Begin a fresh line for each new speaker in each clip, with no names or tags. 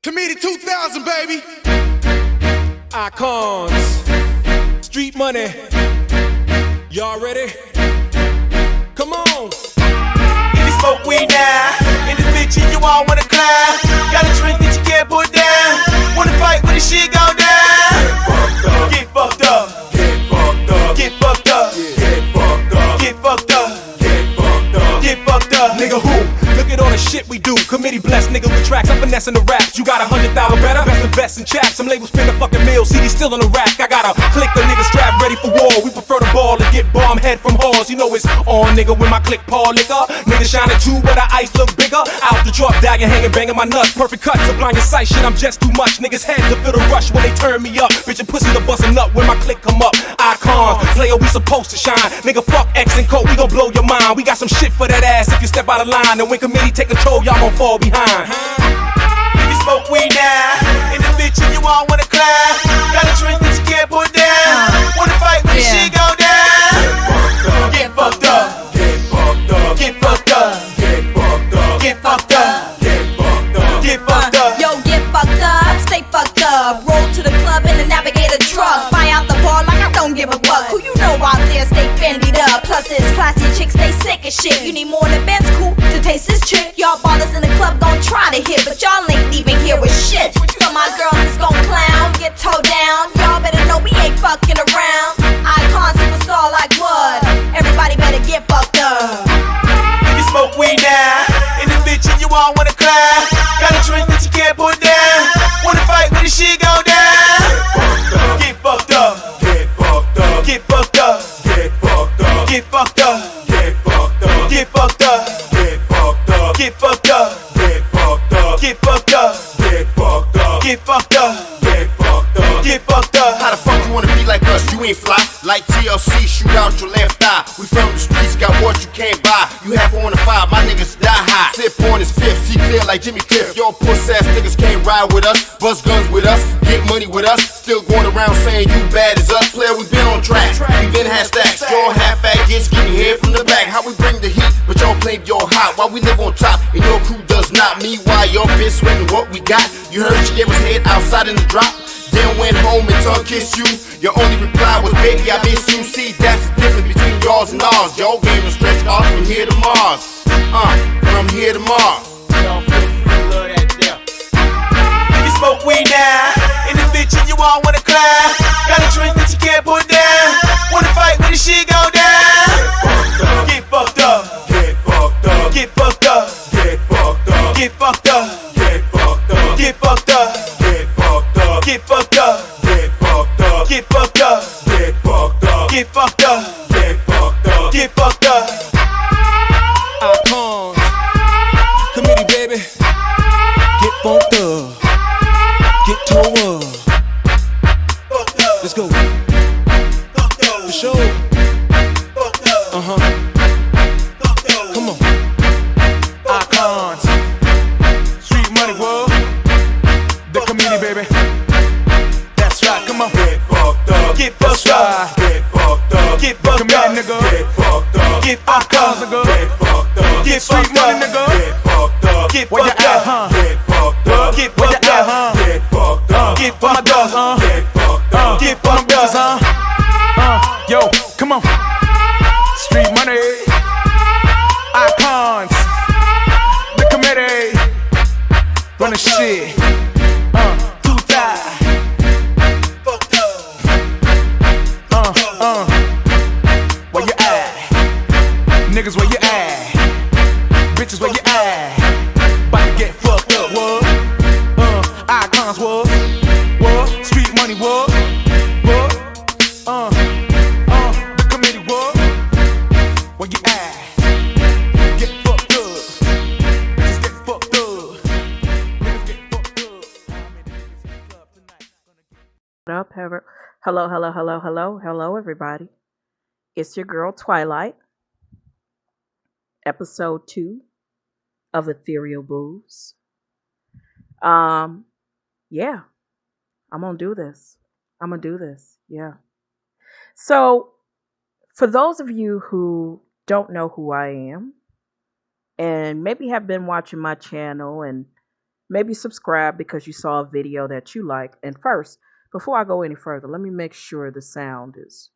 Committee 2000, baby. Icons. Street money. Y'all ready? Come on.
If you smoke weed now, in this bitch and you all wanna climb, got a drink that you can't put down, wanna fight when the shit go down. Get fucked up. Get fucked up. Get fucked up. Get fucked up. Get fucked up. Get fucked up. Get fucked up.
Nigga who? Look at all the shit we do. Committee blessed nigga with tracks. I'm finessing the raps. You got 100,000 better. Best invest in chaps. Some labels spend a fucking meal. CD still in the rack. I got a click the nigga strap ready for war. We prefer the ball to get bomb head from halls. You know it's on nigga when my click Paul liquor. Nigga shining too where the ice look bigger. Out the truck dagging hanging banging my nuts. Perfect cut to blind your sight. Shit I'm just too much. Niggas heads to feel the rush when they turn me up. Bitch and pussies are busting up when my click come up. Icons. Player we supposed to shine. Nigga fuck X and Coke. We gon' blow your mind. We got some shit for that ass if you step out of line. And when committee take control, y'all gon' fall behind.
If you smoke weed now, in the bitch and you all wanna climb, got a drink that you can't put down, wanna fight when the shit go down. Get fucked up. Get fucked up. Get fucked up. Get fucked up. Get fucked up. Get fucked up. Get fucked up.
Yo, get fucked up, stay fucked up. Roll to the club in the navigator truck. Fly out the bar like I don't give a fuck. Who you know out there stay fendied up? Plus this classy chick stay sick as shit. You need more than Ben's cool to taste this chick. Y'all ballers in the club gon' try to hit, but y'all ain't even here with shit. So my girls is gon' clown, get towed down. Y'all better know we ain't fucking around. Icon superstar like what? Everybody better get fucked up.
If you smoke weed now, in this bitch and you all wanna climb, got a drink that you can't put down, wanna fight when the shit go down. Get fucked up. Get fucked up. Get fucked up. Get fucked up. Get fucked up. Get fucked up. Get fucked up. Get fucked up. Get fucked up. Get fucked up. Get fucked up. Get fucked up. Get fucked up. Get fucked up. Get fucked up.
How the fuck you wanna be like us? You ain't fly. Like TLC, shoot out your left eye. We from the streets, got what you can't buy. You have on the 5, my niggas die high. Sip on his fifth, see clear like Jimmy Cliff. Your puss ass niggas can't ride with us, bust guns with us, get money with us. Still going around saying you bad as us. Player, we been on track, we been had stacks. Your half faggots getting head from the back. How we bring the heat, but y'all claim you're hot. While we live on top, and your crew does not. Meanwhile, your bitch sweating what we got. You heard she gave us head outside in the drop. Then went home and tongue kissed you. Your only reply was, baby, I miss you. See, that's the difference between yours and ours. Your game is stretched off from here to Mars. From here to Mars. Y'all feel free to love that death.
If you smoke weed now, in this bitch and you all wanna climb, got a drink that you can't put down, wanna fight when the shit go down. Get fucked up. Get fucked up. Get fucked up. Get fucked up. Get fucked up. Get fucked up. Get fucked up. Get fucked up. Get fucked up. Get fucked up. Get fucked up. Get fucked up. Get fucked up. Get fucked up. Get fucked up.
Icons. Committee, baby. Get funked up. Get towed up.
Fucked up.
Let's go.
Fucked up.
For sure.
Fucked up. Fucked up.
Come on. Icons. Street money, world. The committee, baby. That's right. Come on.
Get fucked up. Get fucked up. Get fucked up. Get fucked up.
Committee, nigga.
Get fucked up. Get fucked up.
nigga.
Get fucked up. Get
Street
fucked up.
money, nigga.
Get fucked up. Get
Where you
fucked
at,
up.
huh?
Get fucked up. Get
Where you
fucked
at,
up.
huh?
Get fucked up. Get
Where my
fucked
dogs,
up.
huh?
Get fucked up. Get
Where my
fucked
bitches,
up.
huh? Yo, come on. Street money. Icons. The committee. Run the shit. Too fly.
Fucked up.
Where you at? Niggas, where you at? Bitches, where you at? About to get fucked up, what? Icons, what? What? Street money, what? What? The committee, what? Where you at? Get fucked up. Bitches get fucked up. Niggas get fucked up.
What up, hello, everybody. It's your girl Twilight, episode 2 of Ethereal Booze. Yeah, I'm gonna do this. Yeah. So, for those of you who don't know who I am, and maybe have been watching my channel and maybe subscribe because you saw a video that you like. And first, before I go any further, let me make sure the sound is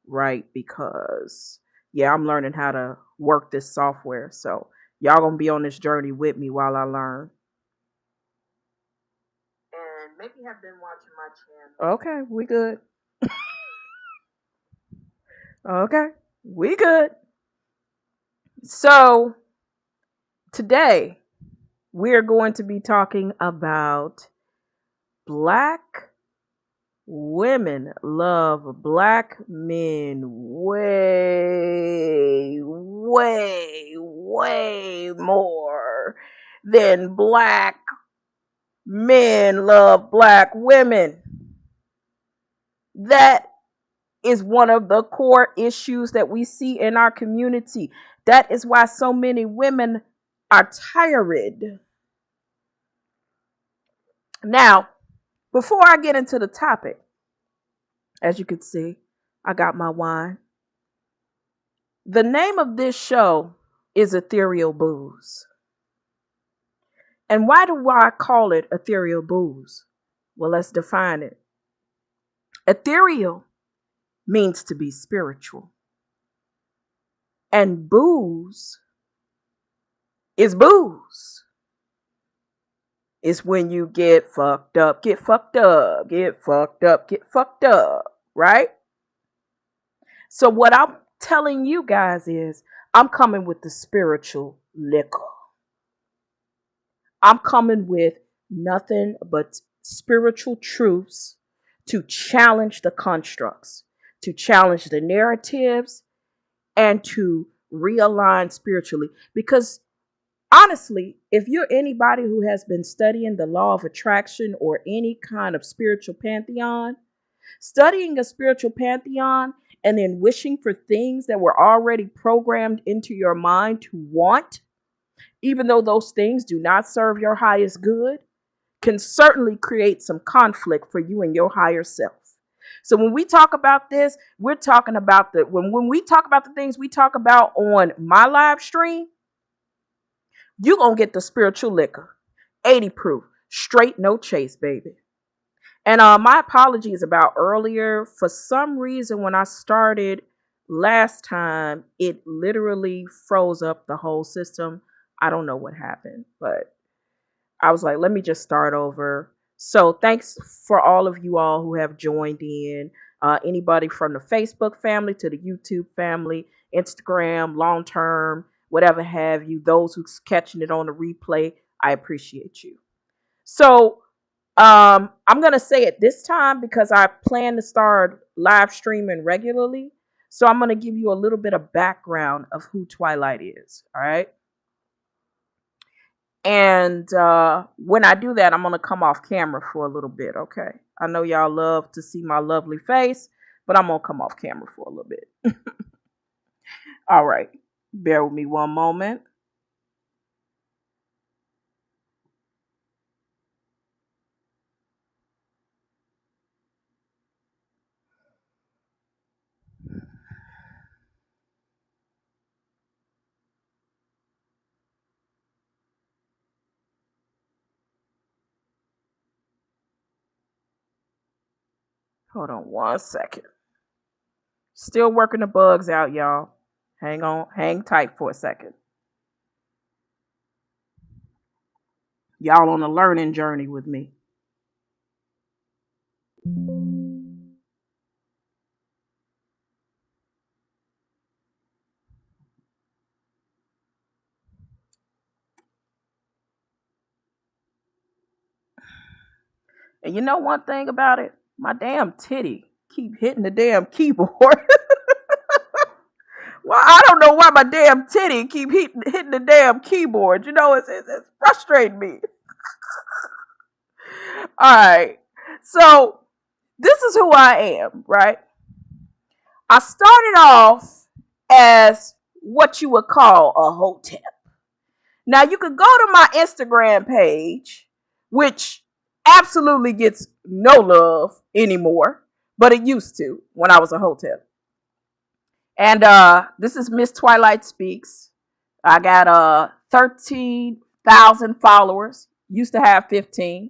right because, yeah, I'm learning how to work this software. So y'all gonna be on this journey with me while I learn. And maybe have been watching my channel. Okay, we good. Okay, we good. So today we're going to be talking about Black women love black men way, way, way more than black men love black women. That is one of the core issues that we see in our community. That is why so many women are tired. Now, before I get into the topic, as you can see, I got my wine. The name of this show is Ethereal Booze. And why do I call it Ethereal Booze? Well, let's define it. Ethereal means to be spiritual. And booze is booze. It's when you get fucked up, get fucked up, get fucked up, get fucked up, right? So what I'm telling you guys is I'm coming with the spiritual liquor. I'm coming with nothing but spiritual truths to challenge the constructs, to challenge the narratives, and to realign spiritually. Because honestly, if you're anybody who has been studying the law of attraction or any kind of spiritual pantheon, studying a spiritual pantheon and then wishing for things that were already programmed into your mind to want, even though those things do not serve your highest good, can certainly create some conflict for you and your higher self. So when we talk about this, we're talking about when we talk about the things we talk about on my live stream, you're going to get the spiritual liquor. 80 proof. Straight, no chase, baby. And my apologies about earlier. For some reason, when I started last time, it literally froze up the whole system. I don't know what happened, but I was like, let me just start over. So thanks for all of you all who have joined in. Anybody from the Facebook family to the YouTube family, Instagram, long term, whatever have you, those who's catching it on the replay, I appreciate you. So I'm going to say it this time because I plan to start live streaming regularly. So I'm going to give you a little bit of background of who Twilight is. All right. And when I do that, I'm going to come off camera for a little bit. Okay. I know y'all love to see my lovely face, but I'm going to come off camera for a little bit. All right. Bear with me one moment. Hold on one second. Still working the bugs out, y'all. Hang on, hang tight for a second. Y'all on a learning journey with me. And you know one thing about it? My damn titty keep hitting the damn keyboard. Well, I don't know why my damn titty keep hitting the damn keyboard. You know, it's frustrating me. All right. So this is who I am, right? I started off as what you would call a hotep. Now you could go to my Instagram page, which absolutely gets no love anymore, but it used to when I was a hotep. And this is Miss Twilight Speaks. I got 13,000 followers. Used to have 15.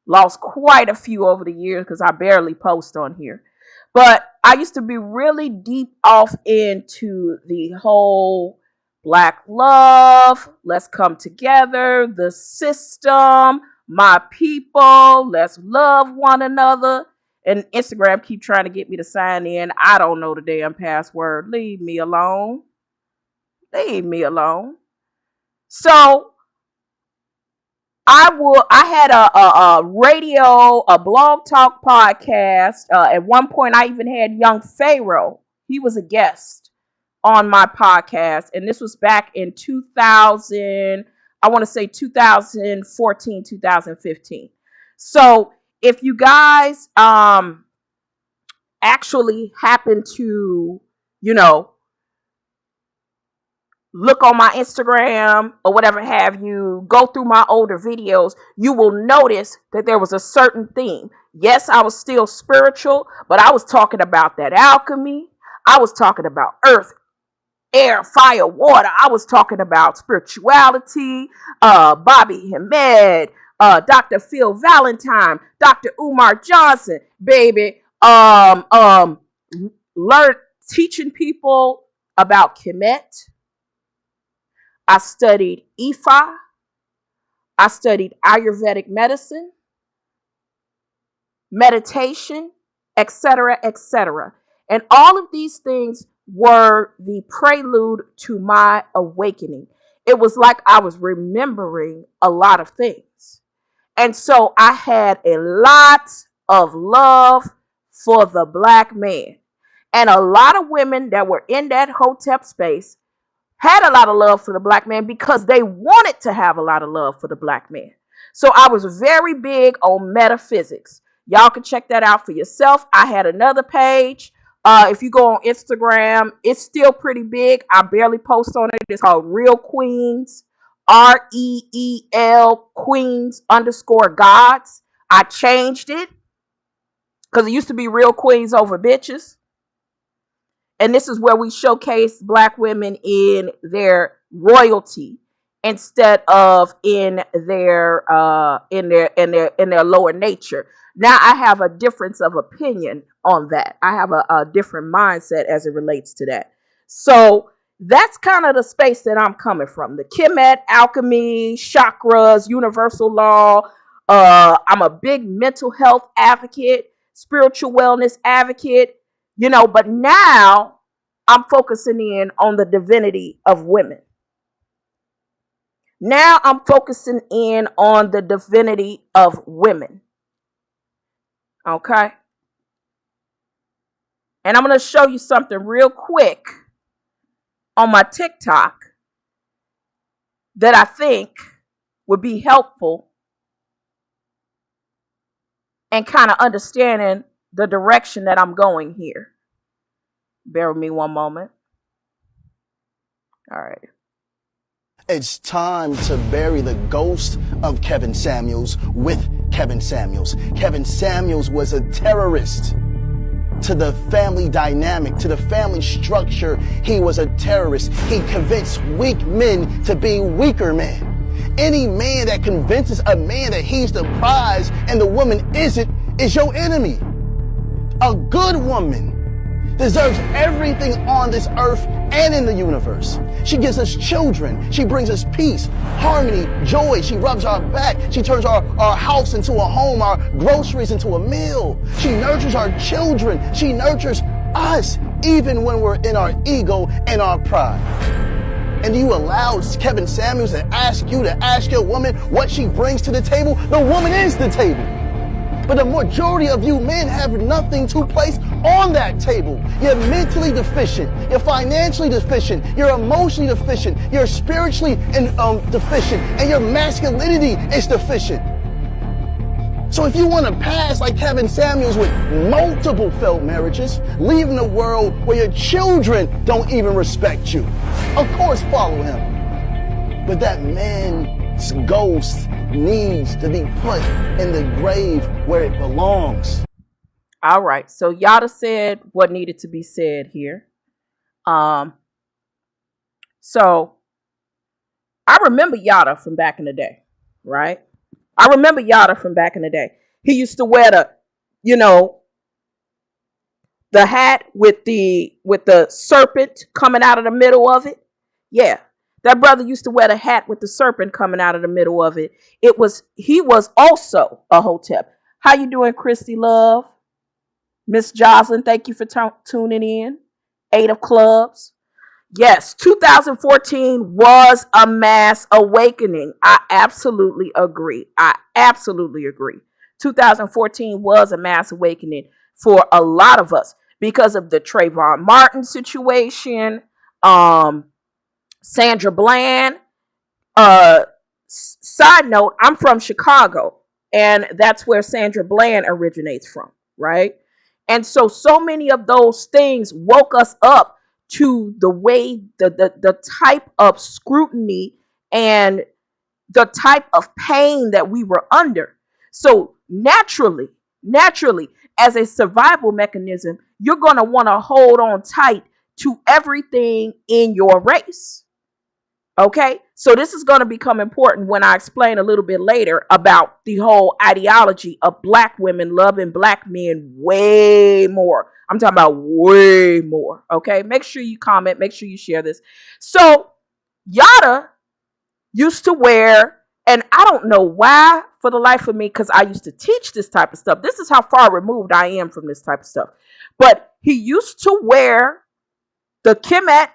Lost quite a few over the years because I barely post on here. But I used to be really deep off into the whole Black love, let's come together, the system, my people, let's love one another. And Instagram keep trying to get me to sign in. I don't know the damn password. Leave me alone. Leave me alone. So I had a radio, a blog talk podcast. At one point, I even had Young Pharaoh. He was a guest on my podcast, and this was back in 2000. I want to say 2014, 2015. So if you guys actually happen to, look on my Instagram or whatever have you, go through my older videos, you will notice that there was a certain theme. Yes, I was still spiritual, but I was talking about that alchemy. I was talking about earth, air, fire, water. I was talking about spirituality, Bobby Hamed, Dr. Phil Valentine, Dr. Umar Johnson, baby. Learn teaching people about Kemet. I studied Ifa. I studied Ayurvedic medicine, meditation, etc., etc. And all of these things were the prelude to my awakening. It was like I was remembering a lot of things. And so I had a lot of love for the Black man. And a lot of women that were in that hotep space had a lot of love for the Black man because they wanted to have a lot of love for the Black man. So I was very big on metaphysics. Y'all can check that out for yourself. I had another page. If you go on Instagram, it's still pretty big. I barely post on it. It's called Real Queens, REEL Queens_gods. I changed it because it used to be Real Queens over Bitches. And this is where we showcase Black women in their royalty instead of in their lower nature. Now I have a difference of opinion on that. I have a different mindset as it relates to that. So that's kind of the space that I'm coming from. The Kemet, alchemy, chakras, universal law. I'm a big mental health advocate, spiritual wellness advocate. But now I'm focusing in on the divinity of women. Now I'm focusing in on the divinity of women. Okay? And I'm going to show you something real quick on my TikTok that I think would be helpful and kind of understanding the direction that I'm going here. Bear with me one moment. All right.
It's time to bury the ghost of Kevin Samuels with Kevin Samuels. Kevin Samuels was a terrorist. To the family dynamic, to the family structure, he was a terrorist. He convinced weak men to be weaker men. Any man that convinces a man that he's the prize and the woman isn't is your enemy. A good woman deserves everything on this earth and in the universe. She gives us children. She brings us peace, harmony, joy. She rubs our back. She turns our house into a home, our groceries into a meal. She nurtures our children. She nurtures us, even when we're in our ego and our pride. And you allow Kevin Samuels to ask you to ask your woman what she brings to the table? The woman is the table. But the majority of you men have nothing to place on that table. You're mentally deficient. You're financially deficient. You're emotionally deficient. You're spiritually deficient. And your masculinity is deficient. So if you want to pass like Kevin Samuels with multiple failed marriages, leaving a world where your children don't even respect you, of course follow him. But that man's ghost needs to be put in the grave where it belongs.
All right. So Yada said what needed to be said here. So I remember Yada from back in the day, right? I remember Yada from back in the day. He used to wear the, you know, the hat with the serpent coming out of the middle of it. Yeah. That brother used to wear the hat with the serpent coming out of the middle of it. He was also a hotep. How you doing, Christy Love? Miss Jocelyn, thank you for tuning in. 8 of Clubs. Yes, 2014 was a mass awakening. I absolutely agree. 2014 was a mass awakening for a lot of us because of the Trayvon Martin situation, Sandra Bland. Side note, I'm from Chicago, and that's where Sandra Bland originates from, right? And so many of those things woke us up to the way the type of scrutiny and the type of pain that we were under. So naturally, as a survival mechanism, you're going to want to hold on tight to everything in your race. Okay, so this is going to become important when I explain a little bit later about the whole ideology of black women loving black men way more. I'm talking about way more. Okay, make sure you comment, make sure you share this. So Yada used to wear, and I don't know why for the life of me, because I used to teach this type of stuff. This is how far removed I am from this type of stuff. But he used to wear the Kemet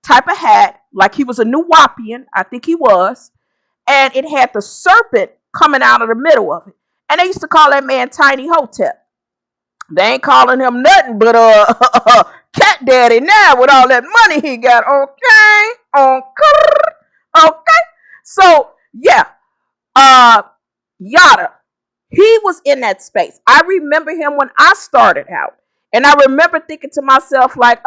type of hat, like he was a New Wapian, I think he was, and it had the serpent coming out of the middle of it. And they used to call that man Tiny Hotep. They ain't calling him nothing but Cat Daddy now with all that money he got. Okay. So yeah, Yada, he was in that space. I remember him when I started out, and I remember thinking to myself like,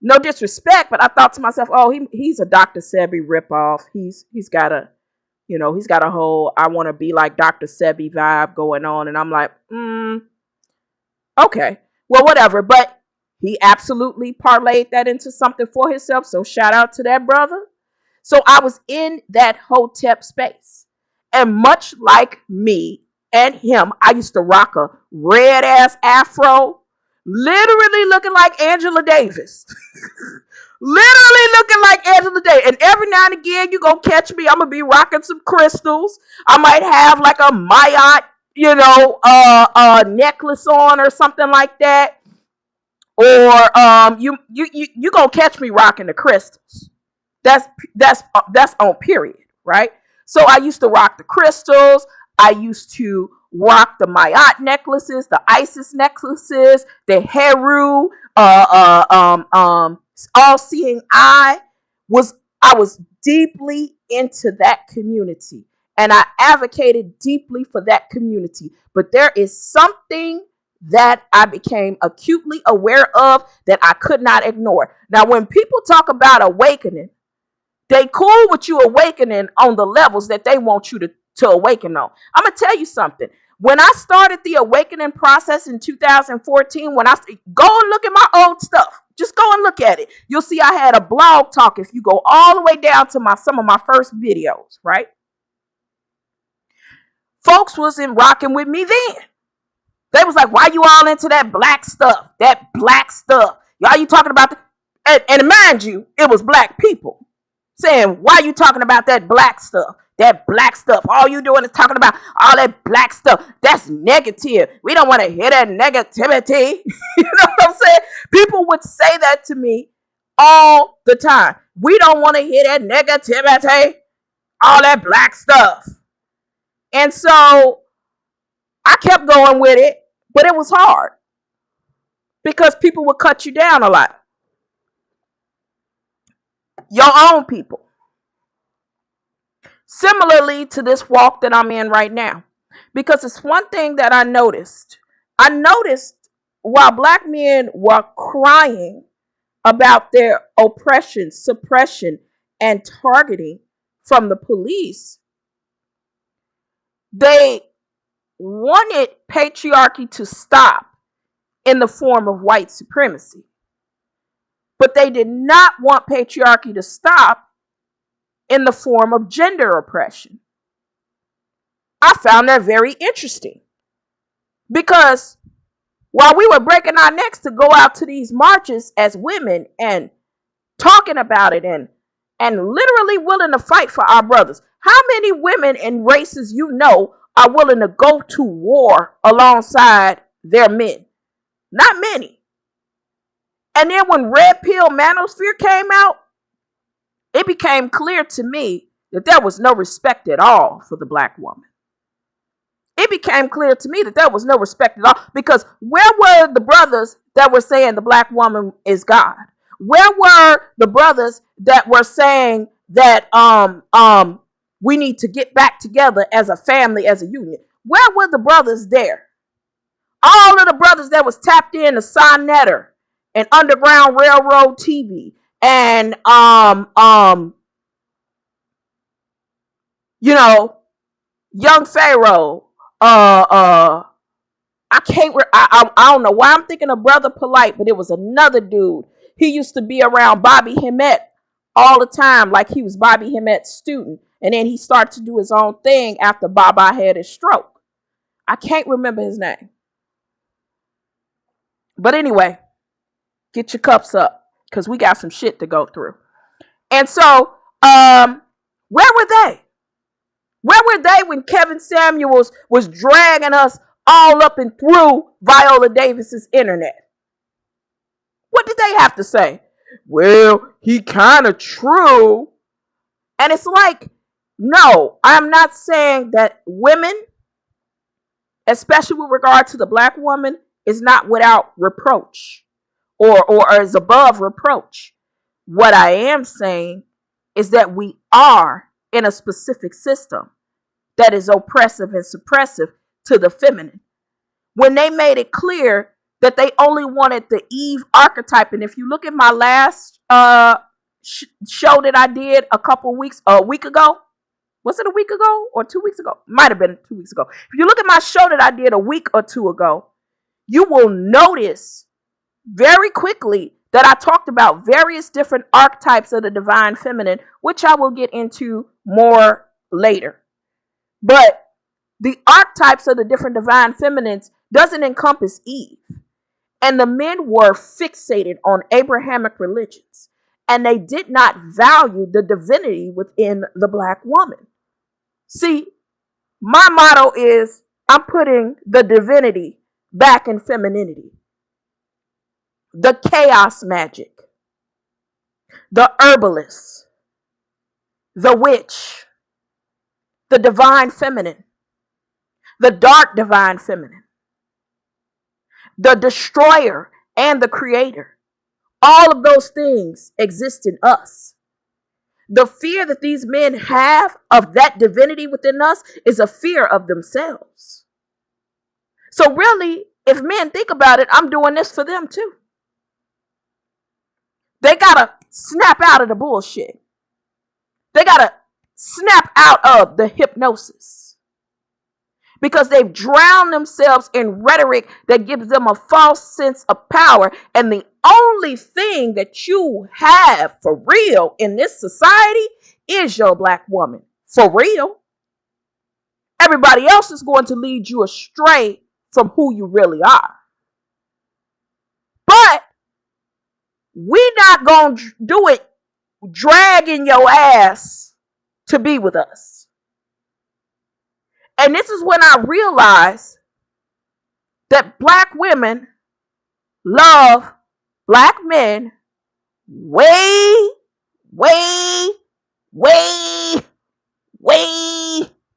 no disrespect, but I thought to myself, oh, he's a Dr. Sebi ripoff. He's got a whole I want to be like Dr. Sebi vibe going on. And I'm like, okay, well, whatever. But he absolutely parlayed that into something for himself. So shout out to that brother. So I was in that hotep space. And much like me and him, I used to rock a red ass afro, literally looking like Angela Davis. Literally looking like Angela Davis. And every now and again, you gonna catch me. I'm gonna be rocking some crystals. I might have like a Mayat, necklace on or something like that. Or you gonna catch me rocking the crystals. That's on period, right? So I used to rock the crystals. I used to rock the Mayat necklaces, the Isis necklaces, the Heru, all-seeing eye. I was deeply into that community, and I advocated deeply for that community. But there is something that I became acutely aware of that I could not ignore. Now, when people talk about awakening, they cool with you awakening on the levels that they want you to awaken on. I'm going to tell you something. When I started the awakening process in 2014, go and look at my old stuff. Just go and look at it. You'll see I had a blog talk if you go all the way down to some of my first videos, right? Folks wasn't rocking with me then. They was like, why you all into that black stuff? That black stuff. Y'all, you talking about and mind you, it was black people saying, why you talking about that black stuff? That black stuff. All you doing is talking about all that black stuff. That's negative. We don't want to hear that negativity. You know what I'm saying? People would say that to me all the time. We don't want to hear that negativity. All that black stuff. And so I kept going with it, but it was hard because people would cut you down a lot. Your own people. Similarly to this walk that I'm in right now. Because it's one thing that I noticed. I noticed while black men were crying about their oppression, suppression, and targeting from the police, they wanted patriarchy to stop in the form of white supremacy. But they did not want patriarchy to stop in the form of gender oppression. I found that very interesting because while we were breaking our necks to go out to these marches as women and talking about it and literally willing to fight for our brothers, how many women and races you know are willing to go to war alongside their men? Not many. And then when Red Pill Manosphere came out, it became clear to me that there was no respect at all for the black woman. It became clear to me that there was no respect at all, because where were the brothers that were saying the black woman is God? Where were the brothers that were saying that we need to get back together as a family, as a union? Where were the brothers there? All of the brothers that was tapped in to Sonetter and Underground Railroad TV and you know, Young Pharaoh, I don't know why I'm thinking of Brother Polite, but it was another dude. He used to be around Bobby Hemmett all the time, like he was Bobby Hemmett's student. And then he started to do his own thing after Baba had his stroke. I can't remember his name. But anyway, get your cups up, because we got some shit to go through. And so, where were they? Where were they when Kevin Samuels was dragging us all up and through Viola Davis's internet? What did they have to say? Well, he kind of true. And it's like, no, I'm not saying that women, especially with regard to the black woman, is not without reproach or is above reproach. What I am saying is that we are in a specific system that is oppressive and suppressive to the feminine. When they made it clear that they only wanted the Eve archetype, and if you look at my last show that I did a week ago, was it a week ago or 2 weeks ago? Might have been 2 weeks ago. If you look at my show that I did a week or two ago, you will notice very quickly that I talked about various different archetypes of the divine feminine, which I will get into more later. But the archetypes of the different divine feminines doesn't encompass Eve. And the men were fixated on Abrahamic religions, and they did not value the divinity within the black woman. See, my motto is I'm putting the divinity back in femininity. The chaos magic, the herbalist, the witch, the divine feminine, the dark divine feminine, the destroyer and the creator. All of those things exist in us. The fear that these men have of that divinity within us is a fear of themselves. So really, if men think about it, I'm doing this for them too. They gotta snap out of the bullshit. They gotta snap out of the hypnosis, because they've drowned themselves in rhetoric that gives them a false sense of power. And the only thing that you have for real in this society is your black woman. For real. Everybody else is going to lead you astray from who you really are. But we're not going to do it dragging your ass to be with us. And this is when I realized that black women love black men way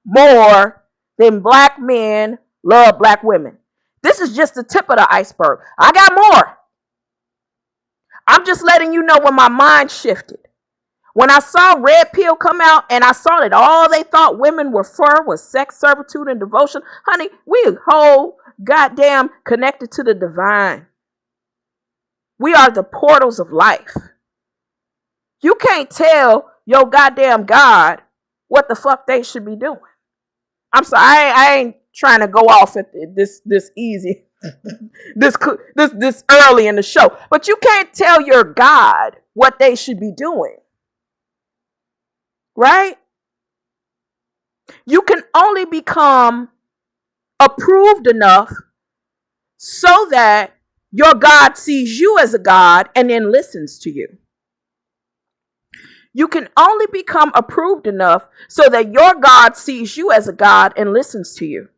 more than black men love black women. This is just the tip of the iceberg. I got more. I'm just letting you know when my mind shifted. When I saw Red Pill come out and I saw that all they thought women were for was sex, servitude, and devotion. Honey, we whole goddamn connected to the divine. We are the portals of life. You can't tell your goddamn God what the fuck they should be doing. I'm sorry, I ain't trying to go off at this easy, this early in the show. But you can't tell your God what they should be doing. Right? You can only become approved enough so that your God sees you as a God and then listens to you. You can only become approved enough so that your God sees you as a God and listens to you.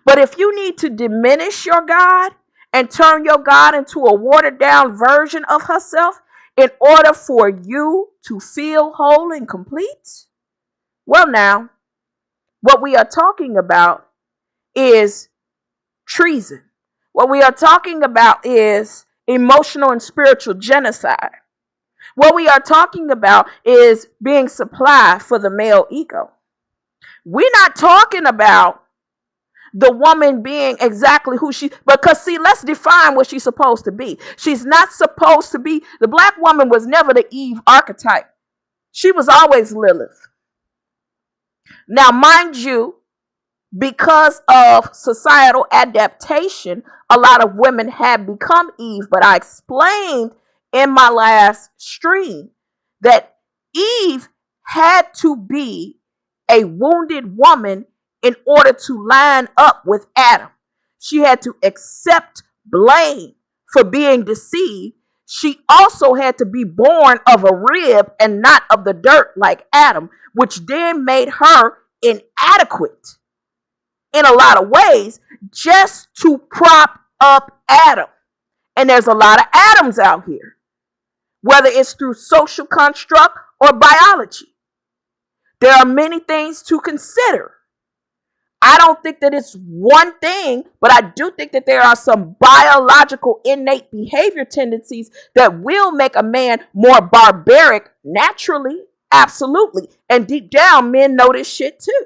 But if you need to diminish your God and turn your God into a watered down version of herself in order for you to feel whole and complete, well, now, what we are talking about is treason. What we are talking about is emotional and spiritual genocide. What we are talking about is being supplied for the male ego. We're not talking about the woman being exactly who she, because see, let's define what she's supposed to be. She's not supposed to be, the black woman was never the Eve archetype. She was always Lilith. Now, mind you, because of societal adaptation, a lot of women have become Eve, but I explained in my last stream that Eve had to be a wounded woman in order to line up with Adam. She had to accept blame for being deceived. She also had to be born of a rib and not of the dirt like Adam, which then made her inadequate in a lot of ways just to prop up Adam. And there's a lot of Adams out here, whether it's through social construct or biology. There are many things to consider. I don't think that it's one thing, but I do think that there are some biological innate behavior tendencies that will make a man more barbaric naturally. Absolutely. And deep down, men know this shit too.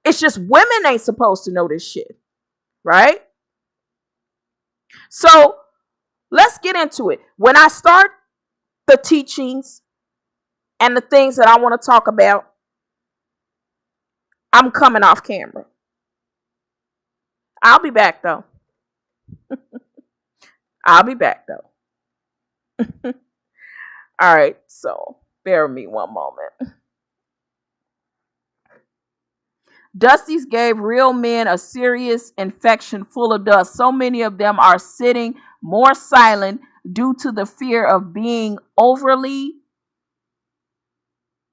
It's just women ain't supposed to know this shit, right? So let's get into it. When I start the teachings and the things that I want to talk about, I'm coming off camera. I'll be back though. I'll be back though. All right, so bear with me one moment. Dusties gave real men a serious infection full of dust. So many of them are sitting more silent due to the fear of being overly,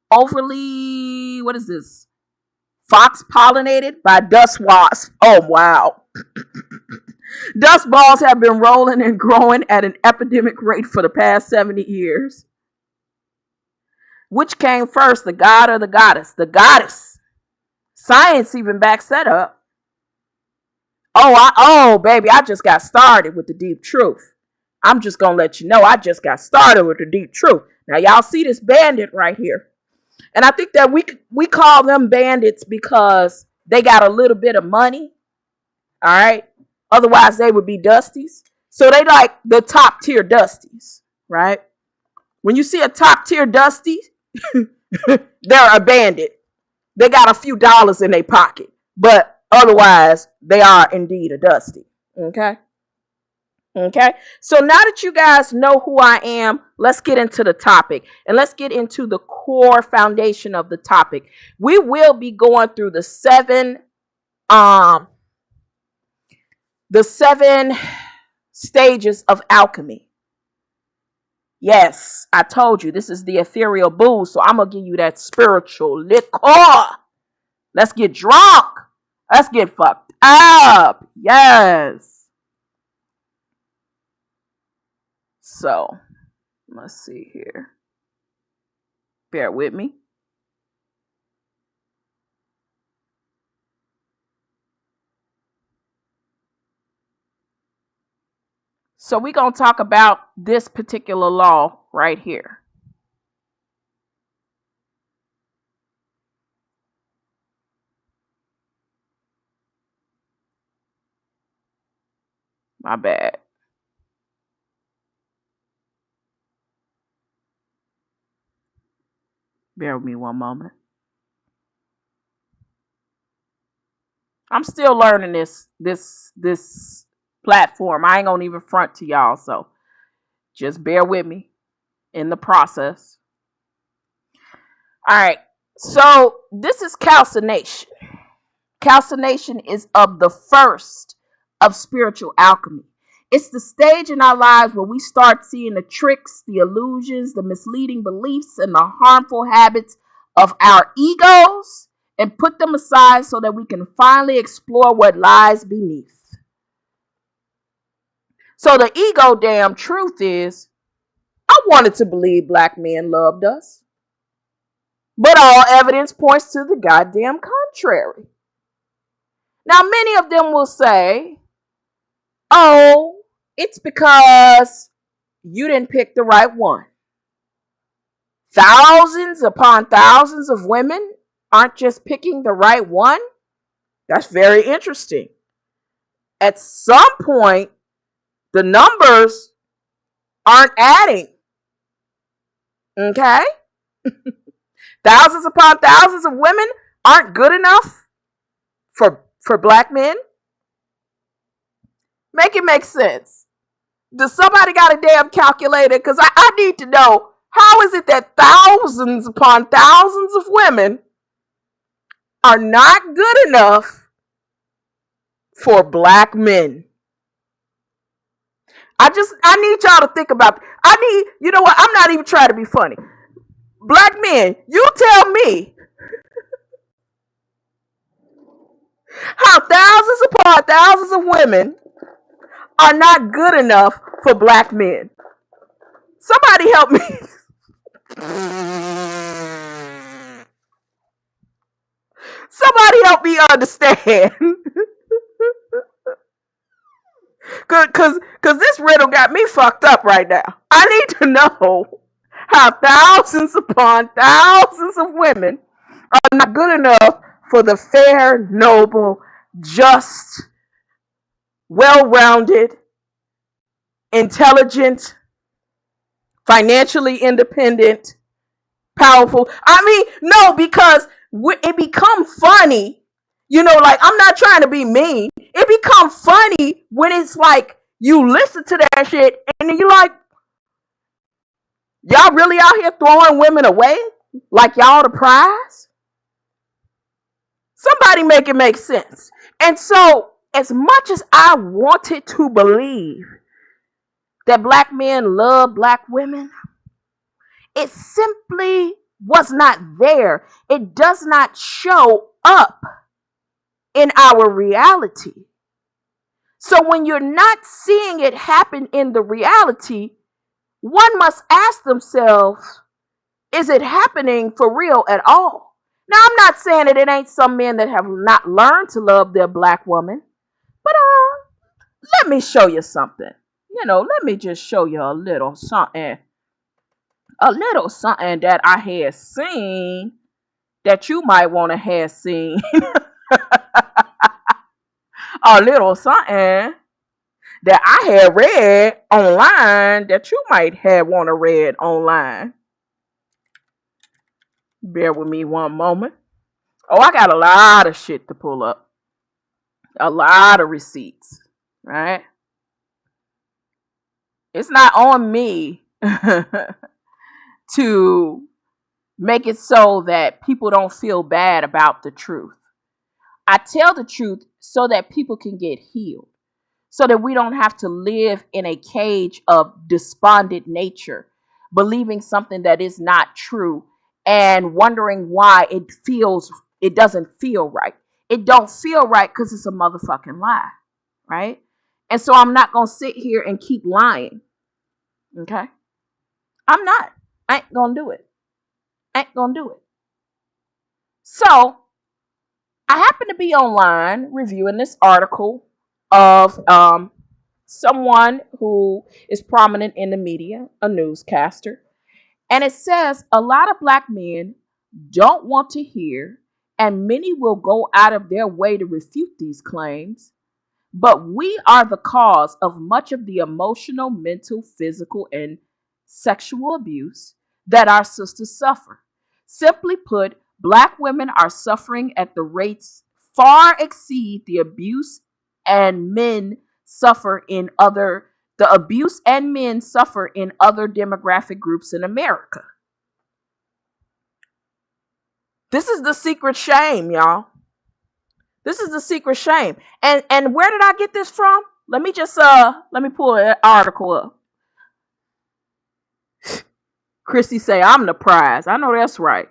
what is this? Fox pollinated by dust wasps. Oh, wow. Dust balls have been rolling and growing at an epidemic rate for the past 70 years. Which came first, the god or the goddess? The goddess. Science even backs that up. Oh, baby, I just got started with the deep truth. I'm just going to let you know I just got started with the deep truth. Now, y'all see this bandit right here. And I think that we call them bandits because they got a little bit of money. All right. Otherwise, they would be dusties. So they like the top tier dusties, right? When you see a top tier dusty, they're a bandit. They got a few dollars in their pocket, but otherwise they are indeed a dusty. Okay. Okay. So now that you guys know who I am, let's get into the topic and let's get into the core foundation of the topic. We will be going through the seven stages of alchemy. Yes, I told you this is the ethereal booze, so I'm gonna give you that spiritual liquor. Let's get drunk. Let's get fucked up. Yes. So, let's see here. Bear with me. So we're going to talk about this particular law right here. My bad. Bear with me one moment. I'm still learning this platform. I ain't gonna even front to y'all, so just bear with me in the process. All right, so this is calcination. Calcination is of the first of spiritual alchemy. It's the stage in our lives where we start seeing the tricks, the illusions, the misleading beliefs, and the harmful habits of our egos and put them aside so that we can finally explore what lies beneath. So the ego damn truth is, I wanted to believe black men loved us, but all evidence points to the goddamn contrary. Now, many of them will say, oh, it's because you didn't pick the right one. Thousands upon thousands of women aren't just picking the right one. That's very interesting. At some point, the numbers aren't adding. Okay? Thousands upon thousands of women aren't good enough for black men. Make it make sense. Does somebody got a damn calculator? Because I need to know, how is it that thousands upon thousands of women are not good enough for black men? I need y'all to think about it. You know what? I'm not even trying to be funny. Black men, you tell me how thousands upon thousands of women are not good enough for black men. Somebody help me. Somebody help me understand. Cause this riddle got me fucked up right now. I need to know how thousands upon thousands of women are not good enough for the fair, noble, just, well-rounded, intelligent, financially independent, powerful. I mean, no, because it become funny. You know, like, I'm not trying to be mean. It become funny when it's like you listen to that shit and you're like, y'all really out here throwing women away like y'all the prize? Somebody make it make sense. And so, as much as I wanted to believe that black men love black women, it simply was not there. It does not show up in our reality. So when you're not seeing it happen in the reality, one must ask themselves, is it happening for real at all? Now, I'm not saying that it ain't some men that have not learned to love their black woman, but let me show you something. You know, let me just show you a little something that I had seen that you might want to have seen. A little something that I had read online that you might have want to read online. Bear with me one moment. Oh, I got a lot of shit to pull up. A lot of receipts, right? It's not on me to make it so that people don't feel bad about the truth. I tell the truth so that people can get healed, so that we don't have to live in a cage of despondent nature, believing something that is not true and wondering why it doesn't feel right. It don't feel right because it's a motherfucking lie, right? And so I'm not going to sit here and keep lying, okay? I'm not. I ain't going to do it. Ain't going to do it. So I happen to be online reviewing this article of someone who is prominent in the media, a newscaster. And it says a lot of black men don't want to hear, and many will go out of their way to refute these claims. But we are the cause of much of the emotional, mental, physical, and sexual abuse that our sisters suffer. Simply put, black women are suffering at the rates far exceed the abuse and men suffer in other demographic groups in America. This is the secret shame, y'all. This is the secret shame. And where did I get this from? Let me pull an article up. Chrissy say, I'm the prize. I know that's right.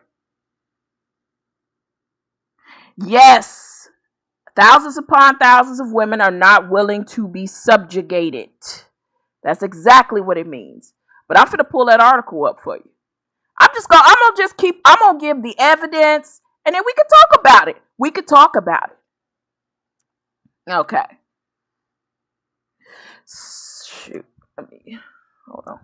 Yes. Thousands upon thousands of women are not willing to be subjugated. That's exactly what it means. But I'm going to pull that article up for you. I'm going to give the evidence, and then we can talk about it. Okay. Shoot. Hold on.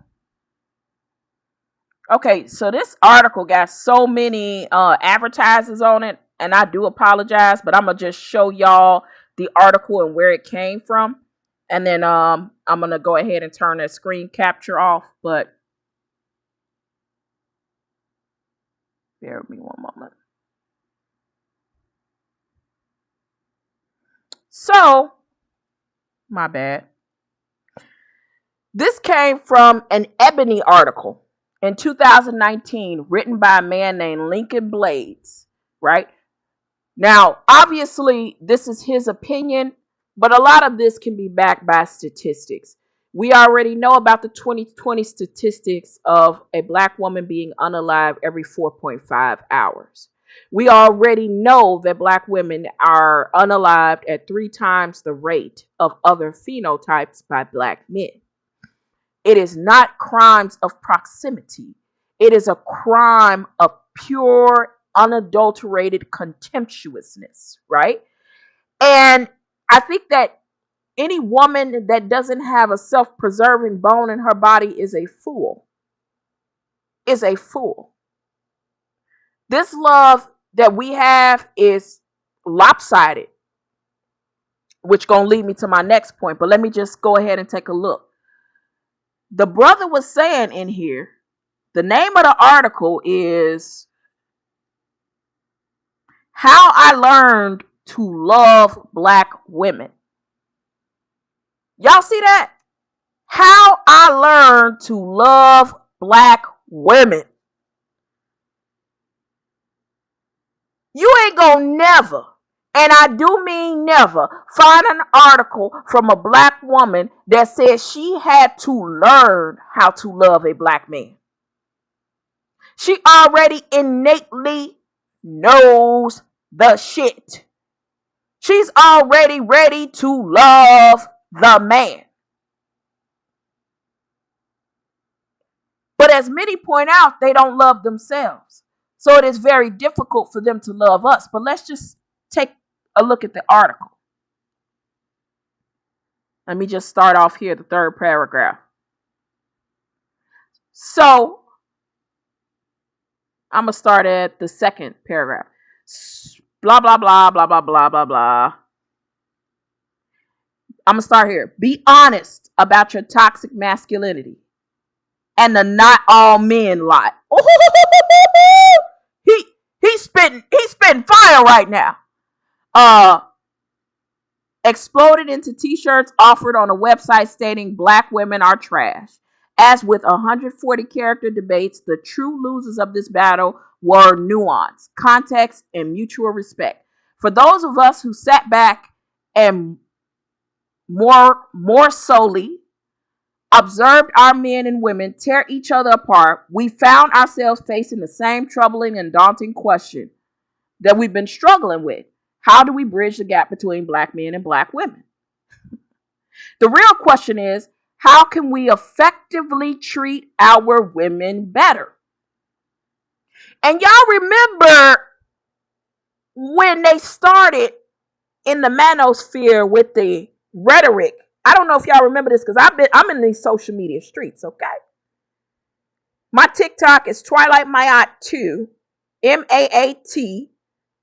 Okay, so this article got so many advertisers on it, and I do apologize, but I'm going to just show y'all the article and where it came from. And then I'm going to go ahead and turn that screen capture off, but bear with me one moment. So, my bad. This came from an Ebony article in 2019 written by a man named Lincoln Blades, right? Now, obviously, this is his opinion, but a lot of this can be backed by statistics. We already know about the 2020 statistics of a black woman being unalive every 4.5 hours. We already know that black women are unalived at 3 times the rate of other phenotypes by black men. It is not crimes of proximity. It is a crime of pure, unadulterated contemptuousness, right? And I think that any woman that doesn't have a self-preserving bone in her body is a fool. This love that we have is lopsided, which gonna lead me to my next point. But let me just go ahead and take a look. The brother was saying in here, the name of the article is How I Learned to Love Black Women. Y'all see that? How I Learned to Love Black Women. You ain't gonna never, and I do mean never, find an article from a black woman that says she had to learn how to love a black man. She already innately knows the shit. She's already ready to love the man. But as many point out, they don't love themselves. So it is very difficult for them to love us. But let's just take a look at the article. Let me just start off here, the third paragraph. So I'm going to start at the second paragraph. Blah, blah, blah, blah, blah, blah, blah, blah. I'm going to start here. Be honest about your toxic masculinity and the not all men lie. He's spitting fire right now. Exploded into t-shirts offered on a website stating black women are trash. As with 140 character debates, the true losers of this battle were nuance, context, and mutual respect. For those of us who sat back and more solely observed our men and women tear each other apart, we found ourselves facing the same troubling and daunting question that we've been struggling with. How do we bridge the gap between black men and black women? The real question is, how can we effectively treat our women better? And y'all remember when they started in the manosphere with the rhetoric. I don't know if y'all remember this because I'm in these social media streets, okay? My TikTok is Twilight Maat 2, MAAT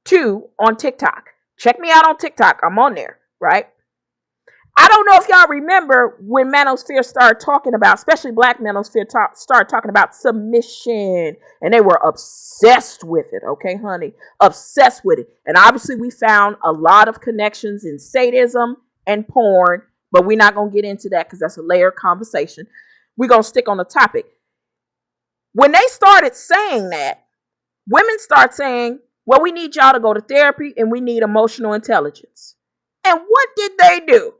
2 on TikTok. Check me out on TikTok. I'm on there, right? I don't know if y'all remember when manosphere started talking about, especially black manosphere started talking about submission, and they were obsessed with it, okay, honey? Obsessed with it. And obviously we found a lot of connections in sadism and porn, but we're not going to get into that because that's a layered conversation. We're going to stick on the topic. When they started saying that, women start saying, Well, we need y'all to go to therapy and we need emotional intelligence. And what did they do?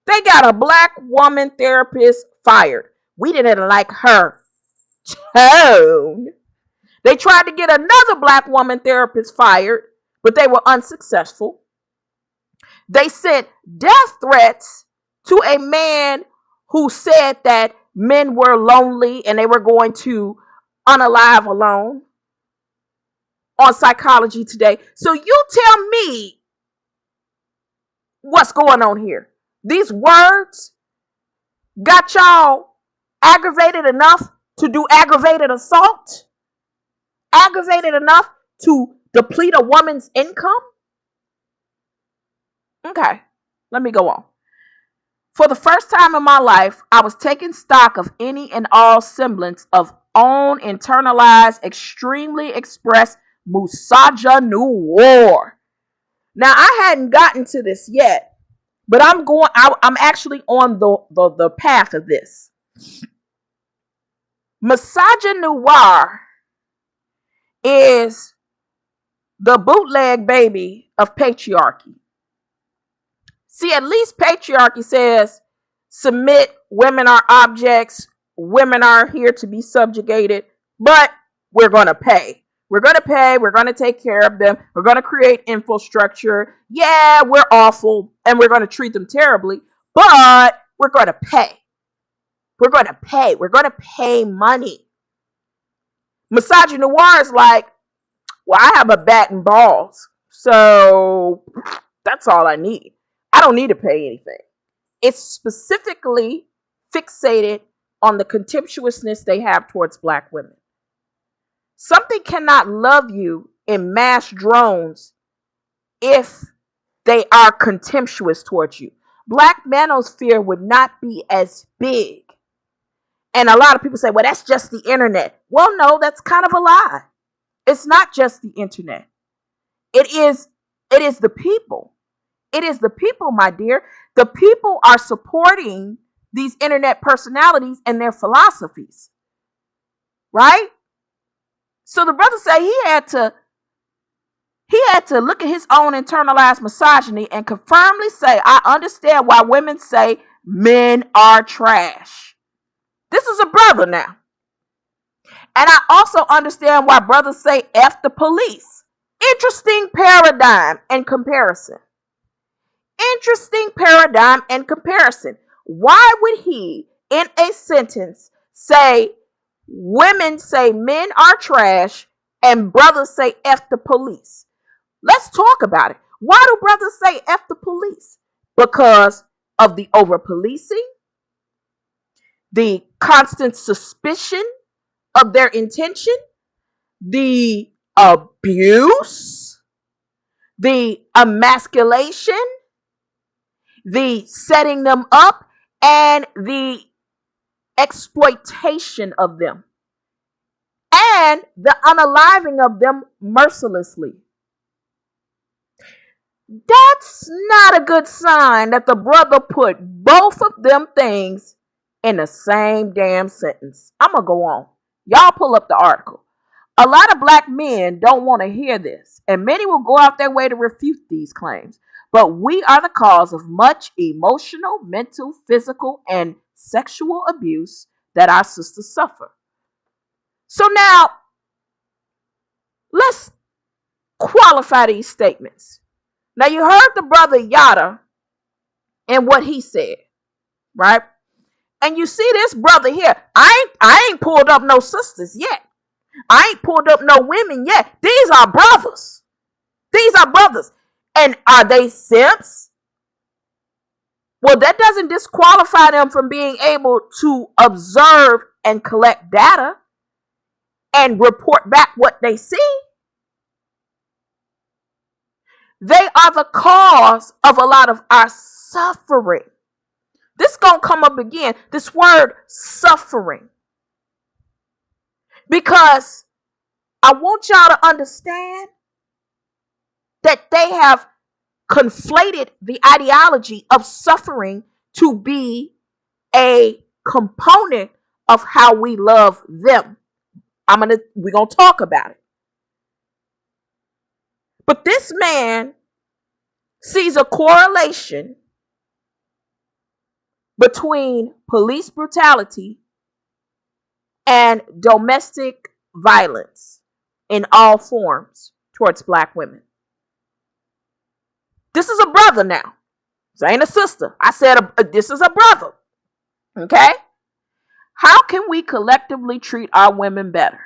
They got a black woman therapist fired. We didn't like her tone. They tried to get another black woman therapist fired, but they were unsuccessful. They sent death threats to a man who said that men were lonely and they were going to unalive alone on Psychology Today. So you tell me what's going on here. These words got y'all aggravated enough to do aggravated assault? Aggravated enough to deplete a woman's income? Okay, let me go on. For the first time in my life, I was taking stock of any and all semblance of own internalized, extremely expressed misogynoir. Now, I hadn't gotten to this yet, but I'm actually on the path of this. Misogynoir is the bootleg baby of patriarchy. See, at least patriarchy says submit, women are objects, women are here to be subjugated, but we're going to pay. We're going to pay, we're going to take care of them, we're going to create infrastructure. Yeah, we're awful and we're going to treat them terribly, but we're going to pay. We're going to pay. We're going to pay money. Misogynoir is like, well, I have a bat and balls, so that's all I need. I don't need to pay anything. It's specifically fixated on the contemptuousness they have towards black women. Something cannot love you in mass drones if they are contemptuous towards you. Black manosphere would not be as big. And a lot of people say, well, that's just the internet. Well, no, that's kind of a lie. It's not just the internet. It is the people. It is the people, my dear. The people are supporting these internet personalities and their philosophies. Right? So the brother said he had to look at his own internalized misogyny and confirmly say, I understand why women say men are trash. This is a brother now. And I also understand why brothers say F the police. Interesting paradigm and comparison. Interesting paradigm and comparison. Why would he, in a sentence, say women say men are trash and brothers say F the police? Let's talk about it. Why do brothers say F the police? Because of the over-policing, the constant suspicion of their intention, the abuse, the emasculation, the setting them up, and the exploitation of them, and the unaliving of them mercilessly. That's not a good sign that the brother put both of them things in the same damn sentence. I'm going to go on. Y'all pull up the article. A lot of black men don't want to hear this, and many will go out their way to refute these claims. But we are the cause of much emotional, mental, physical, and sexual abuse that our sisters suffer. So now, let's qualify these statements. Now, you heard the brother Yada and what he said, right? And you see this brother here. I ain't pulled up no sisters yet. I ain't pulled up no women yet. These are brothers. These are brothers. And are they simps? Well, that doesn't disqualify them from being able to observe and collect data and report back what they see. They are the cause of a lot of our suffering. This is going to come up again, this word suffering. Because I want y'all to understand that they have conflated the ideology of suffering to be a component of how we love them. We're going to talk about it. But this man sees a correlation between police brutality and domestic violence in all forms towards black women. This is a brother now. This ain't a sister. I said this is a brother. Okay? How can we collectively treat our women better?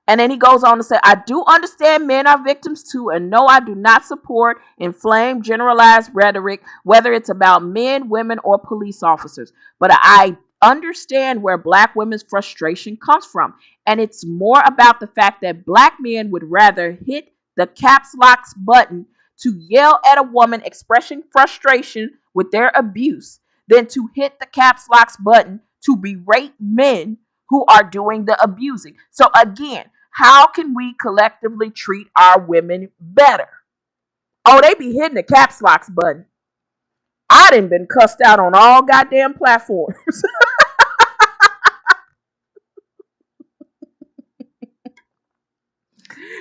And then he goes on to say, I do understand men are victims too, and no, I do not support inflamed, generalized rhetoric, whether it's about men, women, or police officers. But I understand where black women's frustration comes from. And it's more about the fact that black men would rather hit the caps locks button to yell at a woman expressing frustration with their abuse than to hit the caps locks button to berate men who are doing the abusing. So again, how can we collectively treat our women better? Oh, they be hitting the caps locks button. I done been cussed out on all goddamn platforms.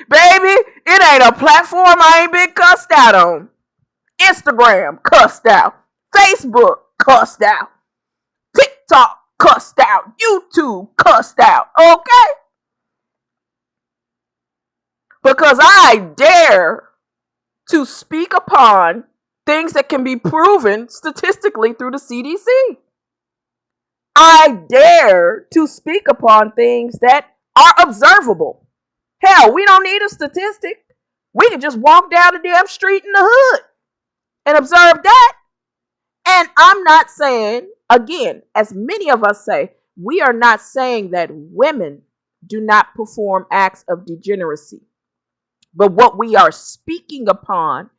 Baby, it ain't a platform I ain't been cussed out on. Instagram, cussed out. Facebook, cussed out. TikTok, cussed out. YouTube, cussed out. Okay? Because I dare to speak upon things that can be proven statistically through the CDC. I dare to speak upon things that are observable. Hell, we don't need a statistic. We can just walk down the damn street in the hood and observe that. And I'm not saying, again, as many of us say, we are not saying that women do not perform acts of degeneracy. But what we are speaking upon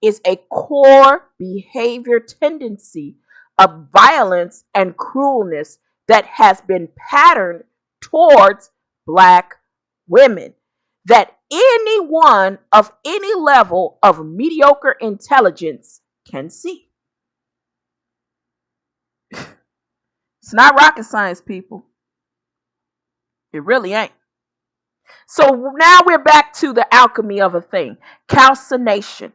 is a core behavior tendency of violence and cruelness that has been patterned towards black women, that anyone of any level of mediocre intelligence can see. It's not rocket science, people. It really ain't. So now we're back to the alchemy of a thing. Calcination.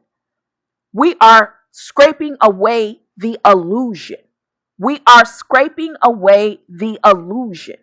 We are scraping away the illusion. We are scraping away the illusion.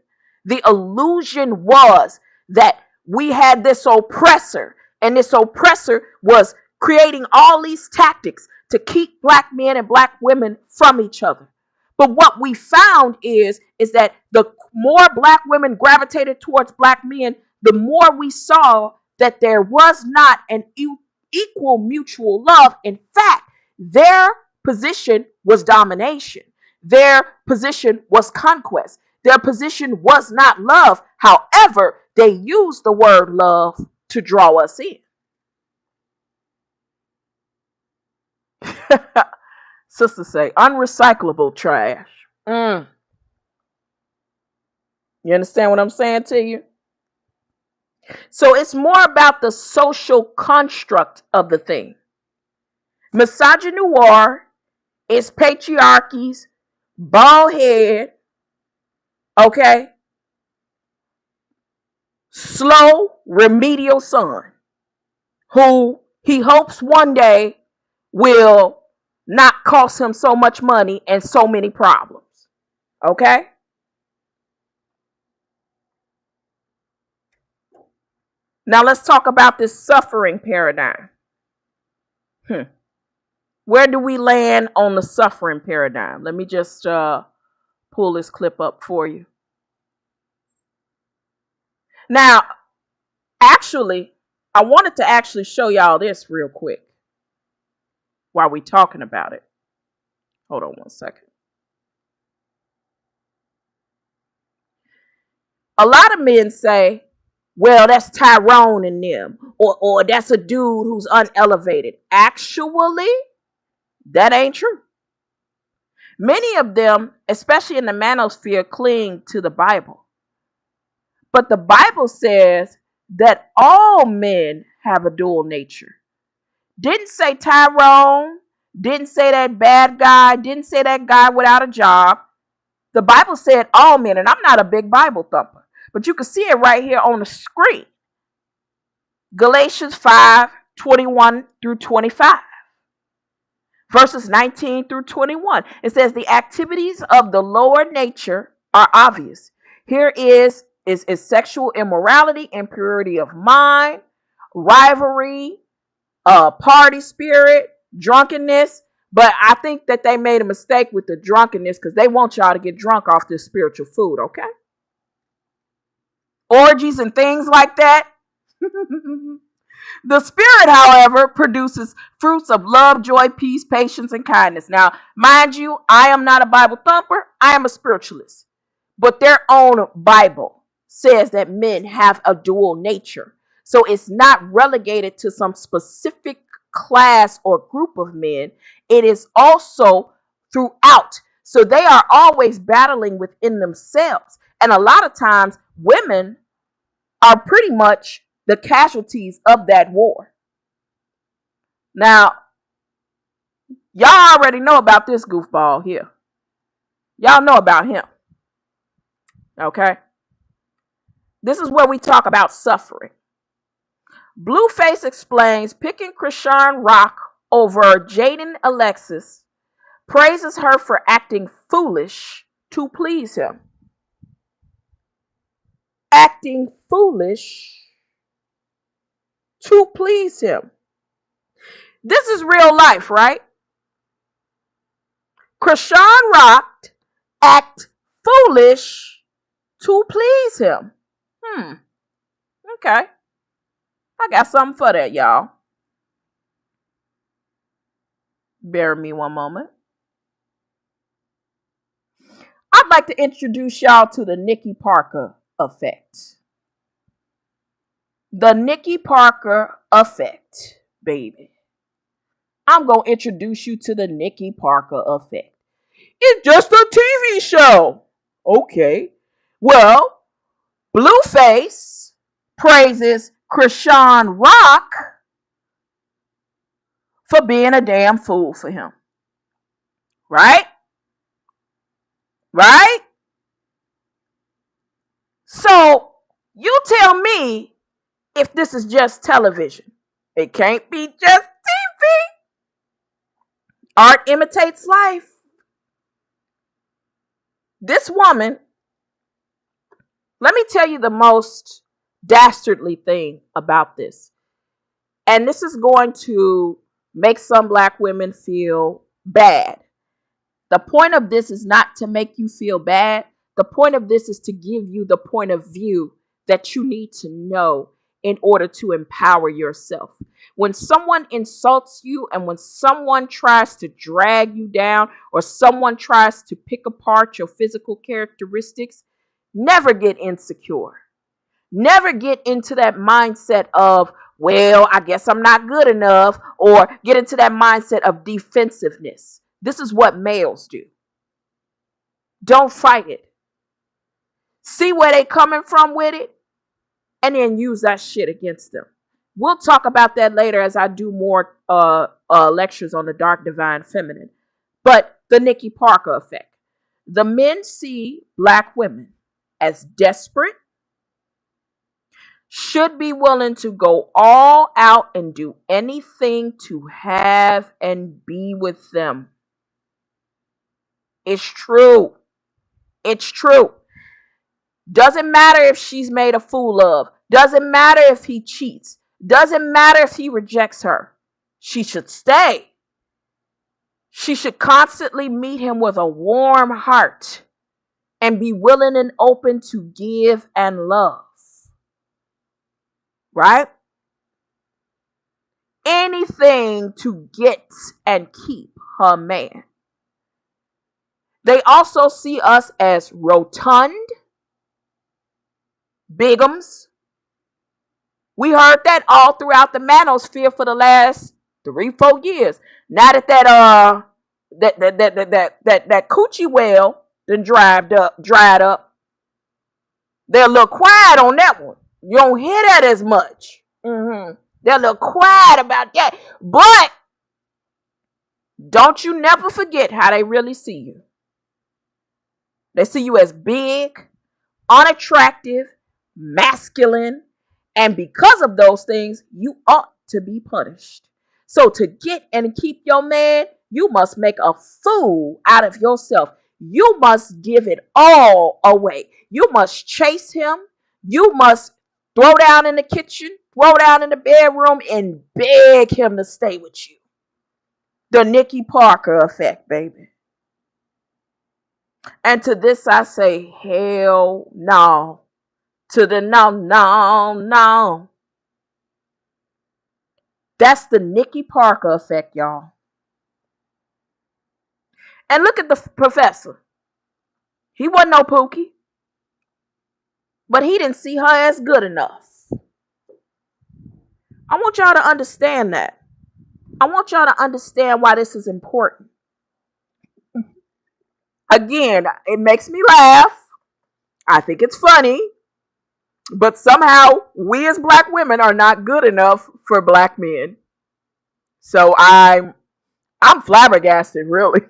The illusion was that we had this oppressor, and this oppressor was creating all these tactics to keep black men and black women from each other. But what we found is that the more black women gravitated towards black men, the more we saw that there was not an equal mutual love. In fact, their position was domination. Their position was conquest. Their position was not love. However, they used the word love to draw us in. Sisters say, unrecyclable trash. You understand what I'm saying to you? So it's more about the social construct of the thing. Misogynoir is patriarchy's bald head, okay, slow remedial son who he hopes one day will not cost him so much money and so many problems. Okay? Now let's talk about this suffering paradigm. Where do we land on the suffering paradigm? Let me just pull this clip up for you. Now, actually, I wanted to actually show y'all this real quick while we're talking about it. Hold on one second. A lot of men say, well, that's Tyrone and them, or that's a dude who's unelevated. Actually, that ain't true. Many of them, especially in the manosphere, cling to the Bible. But the Bible says that all men have a dual nature. Didn't say Tyrone, didn't say that bad guy, didn't say that guy without a job. The Bible said all men, and I'm not a big Bible thumper, but you can see it right here on the screen. Galatians 5:21 through 25. Verses 19 through 21. It says the activities of the lower nature are obvious. Here is sexual immorality, impurity of mind, rivalry, party spirit, drunkenness. But I think that they made a mistake with the drunkenness because they want y'all to get drunk off this spiritual food, okay? Orgies and things like that. The Spirit, however, produces fruits of love, joy, peace, patience, and kindness. Now, mind you, I am not a Bible thumper. I am a spiritualist. But their own Bible says that men have a dual nature. So it's not relegated to some specific class or group of men. It is also throughout. So they are always battling within themselves. And a lot of times, women are pretty much the casualties of that war. Now, y'all already know about this goofball here. Y'all know about him. Okay? This is where we talk about suffering. Blueface explains picking Krishan Rock over Jaden Alexis, praises her for acting foolish to please him. Acting foolish to please him. This is real life, right? Krishan Rock act foolish to please him. Okay. I got something for that, y'all. Bear with me one moment. I'd like to introduce y'all to the Nikki Parker effect. The Nikki Parker effect, baby. I'm going to introduce you to the Nikki Parker effect. It's just a TV show. Okay. Well, Blueface praises Krishan Rock for being a damn fool for him. Right? Right? So, you tell me if this is just television. It can't be just TV. Art imitates life. This woman, let me tell you the most dastardly thing about this. And this is going to make some black women feel bad. The point of this is not to make you feel bad. The point of this is to give you the point of view that you need to know in order to empower yourself. When someone insults you and when someone tries to drag you down or someone tries to pick apart your physical characteristics, never get insecure. Never get into that mindset of, well, I guess I'm not good enough, or get into that mindset of defensiveness. This is what males do. Don't fight it. See where they coming from with it, and then use that shit against them. We'll talk about that later as I do more lectures on the dark divine feminine. But the Nikki Parker effect. The men see black women as desperate, should be willing to go all out and do anything to have and be with them. It's true. It's true. Doesn't matter if she's made a fool of. Doesn't matter if he cheats. Doesn't matter if he rejects her. She should stay. She should constantly meet him with a warm heart and be willing and open to give and love. Right? Anything to get and keep her man. They also see us as rotund, bigums. We heard that all throughout the manosphere for the last 3-4 years. Now that that coochie well done dried up, they're a little quiet on that one. You don't hear that as much. They're a little quiet about that. But don't you never forget how they really see you. They see you as big, unattractive, masculine, And because of those things, you ought to be punished. So to get and keep your man, you must make a fool out of yourself. You must give it all away. You must chase him. You must throw down in the kitchen, throw down in the bedroom, and beg him to stay with you. The Nikki Parker effect, baby. And to this I say, hell no. To the no, no, no. That's the Nikki Parker effect, y'all. And look at the professor. He wasn't no Pookie. But he didn't see her as good enough. I want y'all to understand that. I want y'all to understand why this is important. Again, it makes me laugh. I think it's funny. But somehow, we as black women are not good enough for black men. So I'm flabbergasted, really.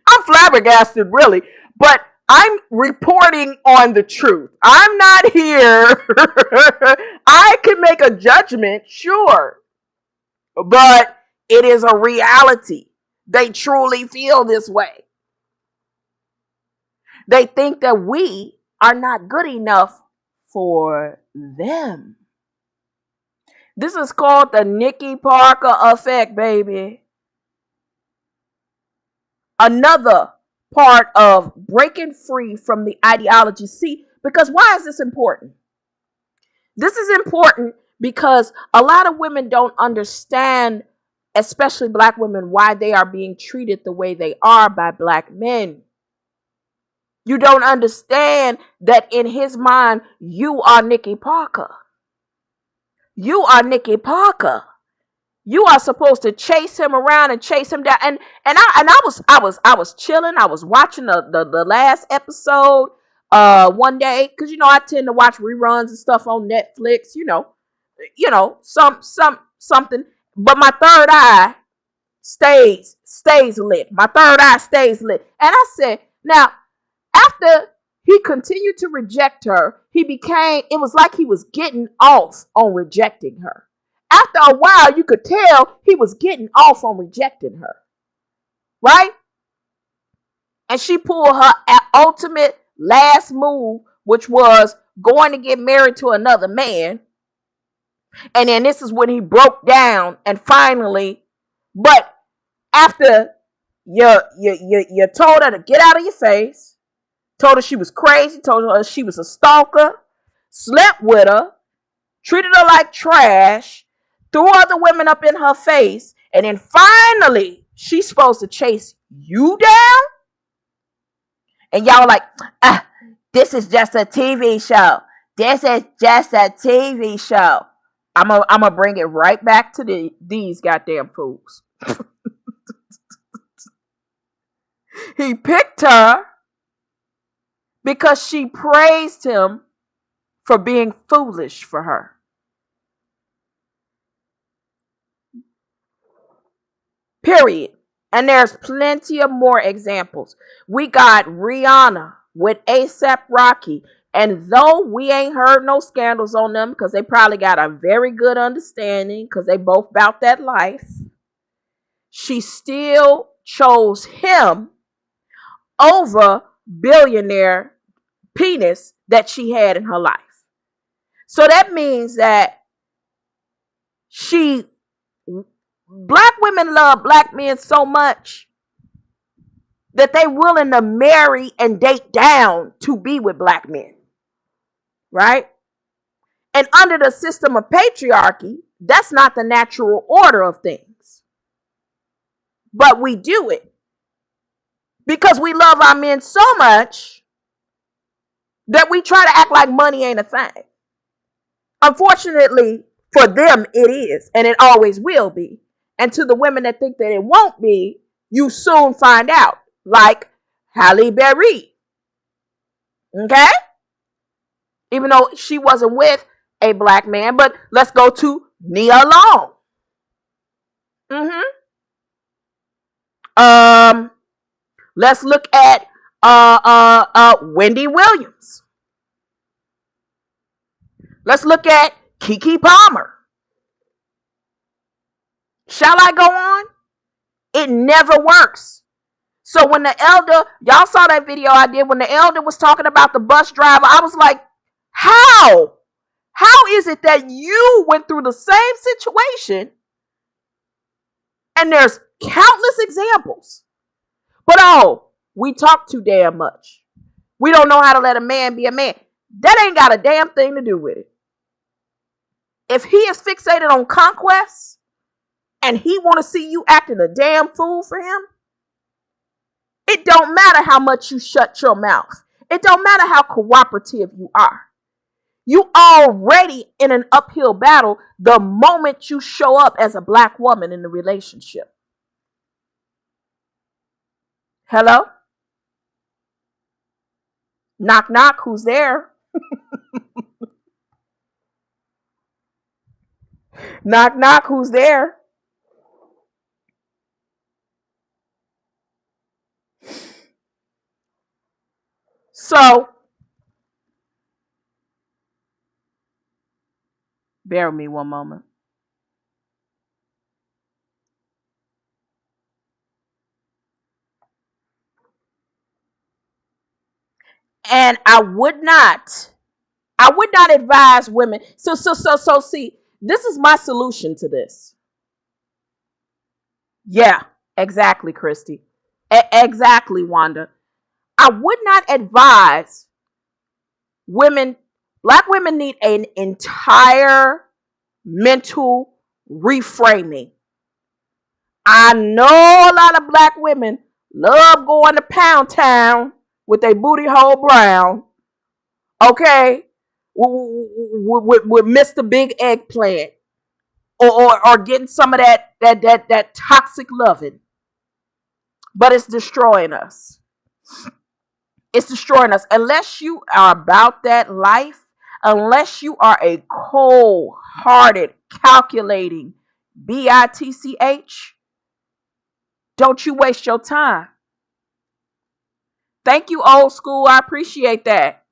I'm flabbergasted, really. But I'm reporting on the truth. I'm not here. I can make a judgment, sure. But it is a reality. They truly feel this way. They think that we are not good enough for them. This is called the Nikki Parker effect, baby. Another part of breaking free from the ideology. See, because why is this important? This is important because a lot of women don't understand, especially black women, why they are being treated the way they are by black men. You don't understand that in his mind, you are Nikki Parker. You are Nikki Parker. You are supposed to chase him around and chase him down. And I was chilling. I was watching the last episode one day, because I tend to watch reruns and stuff on Netflix. Something. But my third eye stays lit. My third eye stays lit. And I said, now, after he continued to reject her, it was like he was getting off on rejecting her. After a while, you could tell he was getting off on rejecting her. Right? And she pulled her ultimate last move, which was going to get married to another man. And then this is when he broke down and finally, but after you told her to get out of your face, told her she was crazy, told her she was a stalker, slept with her, treated her like trash, threw other women up in her face, and then finally she's supposed to chase you down? And y'all like, this is just a TV show. This is just a TV show. I'm gonna bring it right back to these goddamn fools. He picked her because she praised him for being foolish for her. Period. And there's plenty of more examples. We got Rihanna with A$AP Rocky. And though we ain't heard no scandals on them, because they probably got a very good understanding, because they both about that life, she still chose him over billionaire penis that she had in her life. So that means that black women love black men so much that they willing to marry and date down to be with black men. Right? And under the system of patriarchy, that's not the natural order of things. But we do it because we love our men so much that we try to act like money ain't a thing. Unfortunately, for them, it is, and it always will be. And to the women that think that it won't be, you soon find out, like Halle Berry. Okay? Even though she wasn't with a black man, but let's go to Nia Long. Let's look at Wendy Williams. Let's look at Keke Palmer. Shall I go on? It never works. So when the elder, y'all saw that video I did when the elder was talking about the bus driver, I was like, how? How is it that you went through the same situation and there's countless examples, but we talk too damn much. We don't know how to let a man be a man. That ain't got a damn thing to do with it. If he is fixated on conquest and he want to see you acting a damn fool for him, it don't matter how much you shut your mouth. It don't matter how cooperative you are. You already in an uphill battle the moment you show up as a black woman in the relationship. Hello? Knock, knock, who's there? Knock, knock, who's there? So, bear with me one moment. And I would not advise women. So see, this is my solution to this. Yeah, exactly, Christy. Exactly, Wanda. I would not advise women, black women need an entire mental reframing. I know a lot of black women love going to Pound Town with their booty hole brown, okay, with Mr. Big Eggplant, or getting some of that toxic loving, but it's destroying us. It's destroying us. Unless you are about that life, unless you are a cold-hearted, calculating bitch, don't you waste your time. Thank you, old school. I appreciate that.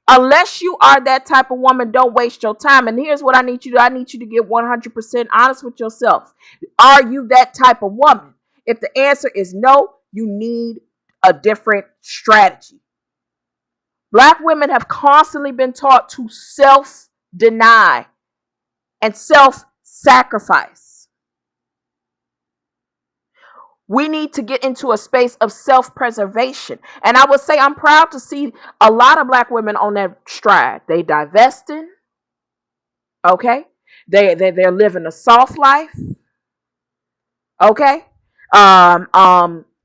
Unless you are that type of woman, don't waste your time. And here's what I need you to do. I need you to get 100% honest with yourself. Are you that type of woman? If the answer is no, you need a different strategy. Black women have constantly been taught to self-deny and self-sacrifice. We need to get into a space of self-preservation. And I would say I'm proud to see a lot of black women on that stride. They divesting. Okay? They're living a soft life. Okay?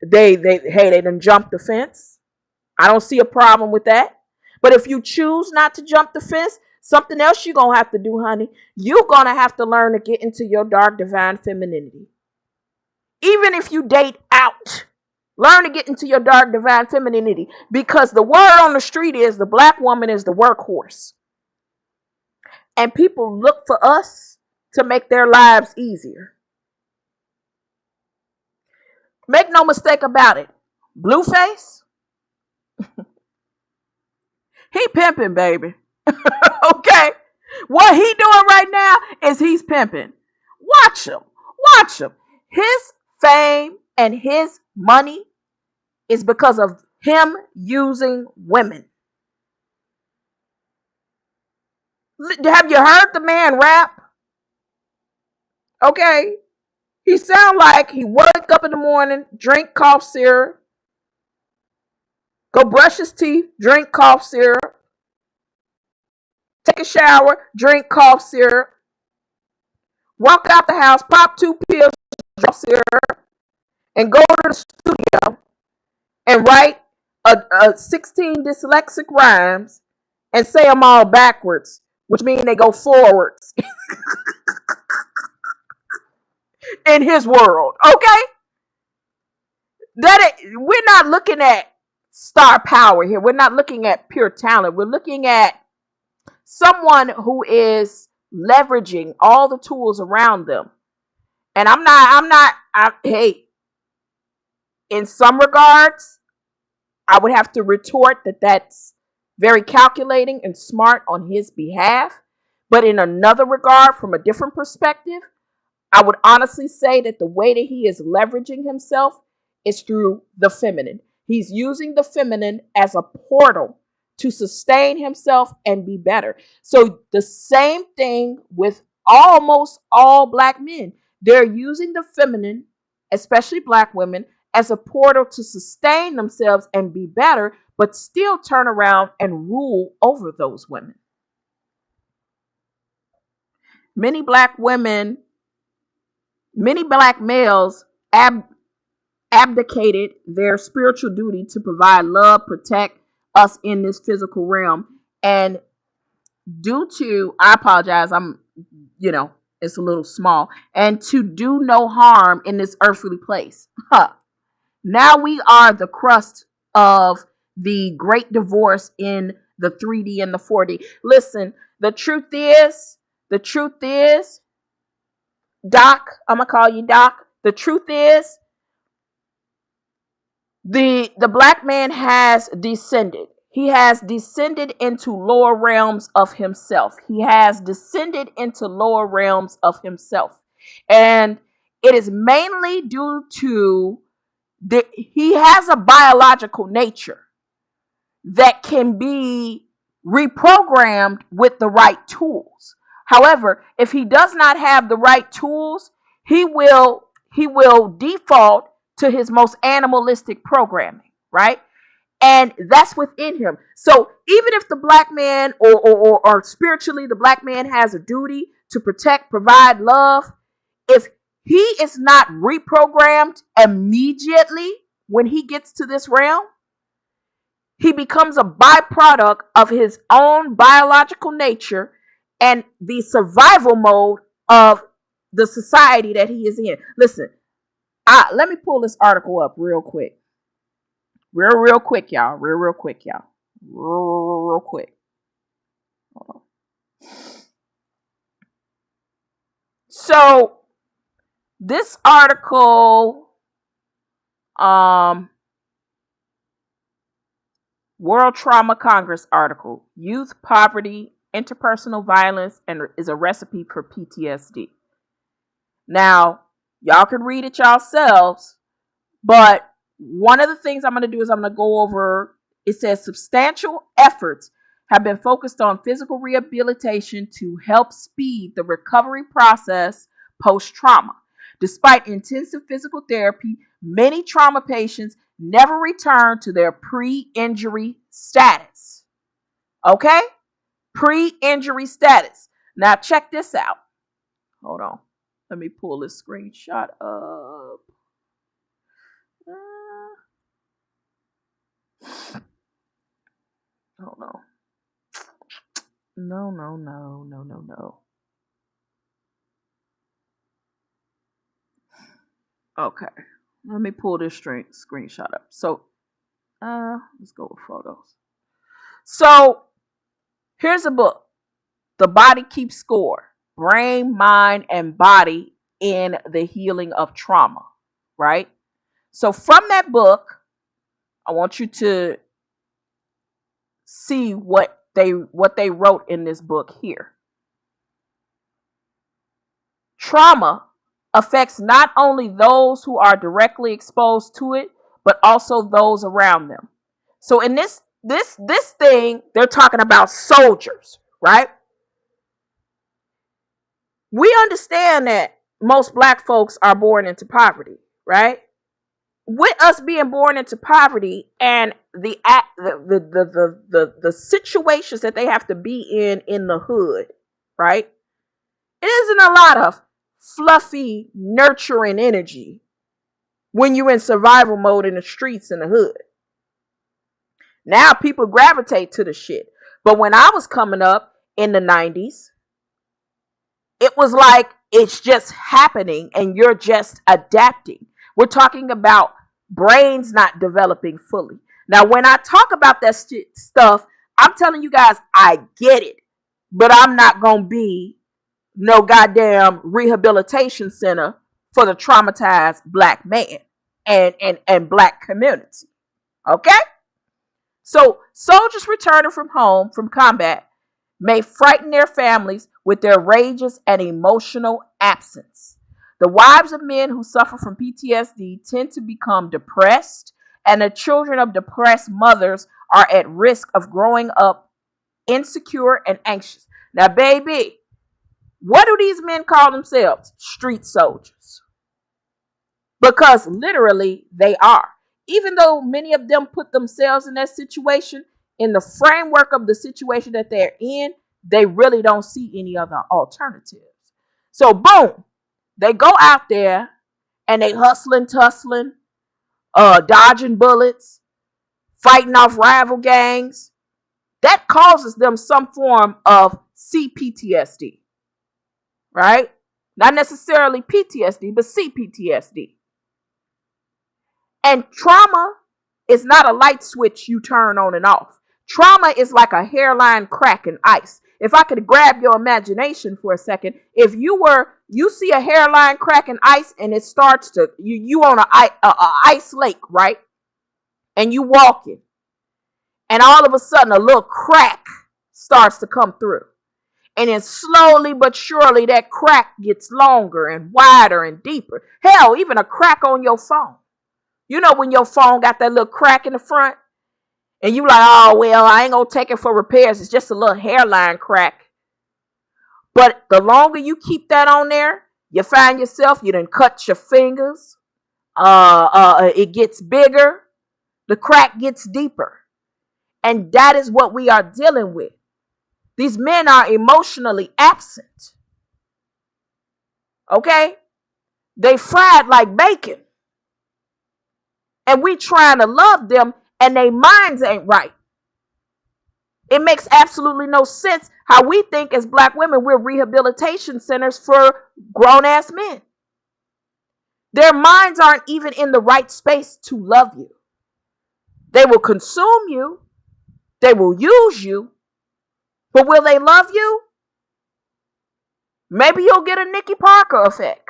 They done jumped the fence. I don't see a problem with that. But if you choose not to jump the fence, something else you're going to have to do, honey. You're going to have to learn to get into your dark divine femininity. Even if you date out, learn to get into your dark divine femininity, because the word on the street is the black woman is the workhorse. And people look for us to make their lives easier. Make no mistake about it. Blueface, he pimping, baby. Okay? What he doing right now is he's pimping. Watch him. His fame and his money is because of him using women. Have you heard the man rap? Okay. He sound like he wake up in the morning, drink cough syrup, go brush his teeth, drink cough syrup, take a shower, drink cough syrup, walk out the house, pop 2 pills of cough syrup, and go to the studio and write a 16 dyslexic rhymes and say them all backwards, which means they go forwards in his world. Okay? We're not looking at star power here. We're not looking at pure talent. We're looking at someone who is leveraging all the tools around them. And hey, in some regards, I would have to retort that very calculating and smart on his behalf. But in another regard, from a different perspective, I would honestly say that the way that he is leveraging himself is through the feminine. He's using the feminine as a portal to sustain himself and be better. So the same thing with almost all black men. They're using the feminine, especially black women, as a portal to sustain themselves and be better, but still turn around and rule over those women. Many black women, many black males abdicated their spiritual duty to provide love, protect us in this physical realm. And due to, I apologize, it's a little small, and to do no harm in this earthly place. Now we are the crust of the great divorce in the 3D and the 4D. Listen, the truth is, Doc, I'm going to call you Doc. The truth is, the black man has descended. He has descended into lower realms of himself. He has descended into lower realms of himself. And it is mainly due to he has a biological nature that can be reprogrammed with the right tools. However, if he does not have the right tools, he will default to his most animalistic programming, right? And that's within him. So even if the black man or spiritually the black man has a duty to protect, provide love, if he is not reprogrammed immediately when he gets to this realm, he becomes a byproduct of his own biological nature and the survival mode of the society that he is in. Listen, let me pull this article up real quick. Real quick, y'all. Real quick. Hold on. So, this article, World Trauma Congress article, Youth Poverty, Interpersonal Violence, and is a recipe for PTSD. Now, y'all can read it yourselves, but one of the things I'm going to do is I'm going to go over, it says substantial efforts have been focused on physical rehabilitation to help speed the recovery process post-trauma. Despite intensive physical therapy, many trauma patients never return to their pre-injury status. Okay? Pre-injury status. Now check this out. Hold on. Let me pull this screenshot up. Hold on. No. Okay. Let me pull this screenshot up. So, let's go with photos. So, here's a book. The Body Keeps Score. Brain, Mind, and Body in the Healing of Trauma. Right? So, from that book, I want you to see what they wrote in this book here. Trauma affects not only those who are directly exposed to it, but also those around them. So in this thing, they're talking about soldiers, right? We understand that most black folks are born into poverty, right? With us being born into poverty and the situations that they have to be in the hood, right? It isn't a lot of fluffy, nurturing energy when you're in survival mode in the streets in the hood. Now people gravitate to the shit. But when I was coming up in the 90s, it was like it's just happening and you're just adapting. We're talking about brains not developing fully. Now, when I talk about that stuff, I'm telling you guys, I get it. But I'm not going to be no goddamn rehabilitation center for the traumatized black man and black community. Okay? So soldiers returning from home from combat may frighten their families with their rages and emotional absence. The wives of men who suffer from PTSD tend to become depressed, and the children of depressed mothers are at risk of growing up insecure and anxious. Now, baby, what do these men call themselves? Street soldiers. Because literally they are. Even though many of them put themselves in that situation, in the framework of the situation that they're in, they really don't see any other alternatives. So boom, they go out there and they hustling, tussling, dodging bullets, fighting off rival gangs. That causes them some form of CPTSD, right? Not necessarily PTSD, but CPTSD. And trauma is not a light switch you turn on and off. Trauma is like a hairline crack in ice. If I could grab your imagination for a second, if you see a hairline crack in ice and it starts to, you on a ice lake, right? And you walking, and all of a sudden a little crack starts to come through. And then slowly but surely that crack gets longer and wider and deeper. Hell, even a crack on your phone. You know when your phone got that little crack in the front? And you like, oh, well, I ain't going to take it for repairs. It's just a little hairline crack. But the longer you keep that on there, you find yourself, you done cut your fingers. It gets bigger. The crack gets deeper. And that is what we are dealing with. These men are emotionally absent. Okay? They fried like bacon. And we trying to love them, and their minds ain't right. It makes absolutely no sense how we think as black women we're rehabilitation centers for grown-ass men. Their minds aren't even in the right space to love you. They will consume you. They will use you. But will they love you? Maybe you'll get a Nikki Parker effect.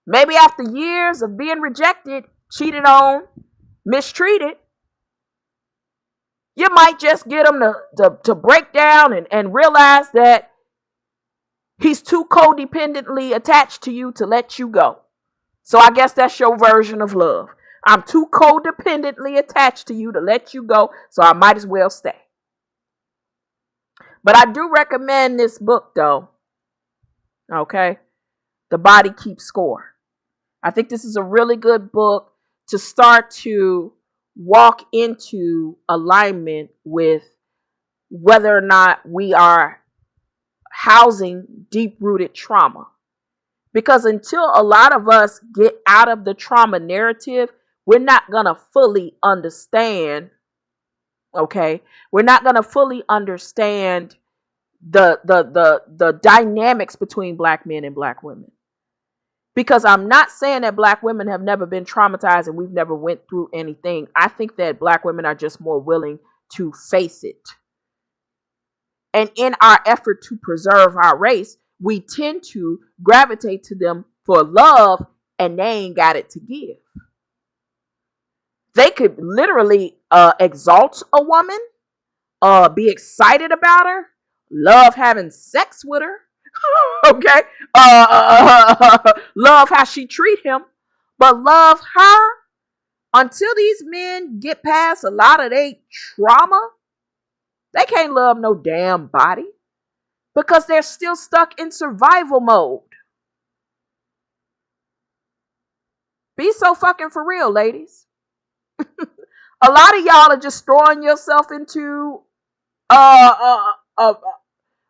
Maybe after years of being rejected, cheated on, mistreated, you might just get him to break down and realize that he's too codependently attached to you to let you go. So I guess that's your version of love. I'm too codependently attached to you to let you go, so I might as well stay. But I do recommend this book, though. Okay? The Body Keeps Score. I think this is a really good book to start to walk into alignment with whether or not we are housing deep-rooted trauma. Because until a lot of us get out of the trauma narrative, we're not going to fully understand, okay? We're not going to fully understand the dynamics between black men and black women. Because I'm not saying that black women have never been traumatized and we've never went through anything. I think that black women are just more willing to face it. And in our effort to preserve our race, we tend to gravitate to them for love, and they ain't got it to give. They could literally exalt a woman, be excited about her, love having sex with her. Okay, love how she treat him, but love her until these men get past a lot of their trauma. They can't love no damn body because they're still stuck in survival mode. Be so fucking for real, ladies. A lot of y'all are just throwing yourself into a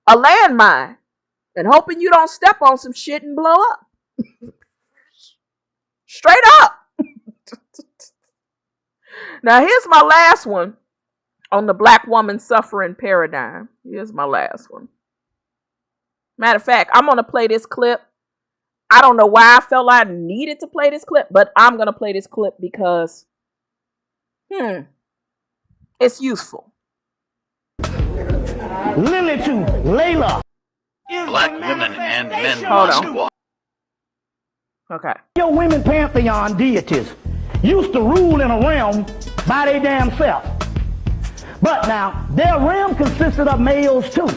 landmine and hoping you don't step on some shit and blow up. Straight up. Now, here's my last one on the black woman suffering paradigm. Here's my last one. Matter of fact, I'm going to play this clip. I don't know why I felt I needed to play this clip, but I'm going to play this clip because, it's useful.
Lily to Layla.
Black women and men
Hold
must
on.
walk.
Okay. Your women pantheon deities used to rule in a realm by their damn self. But now, their realm consisted of males too.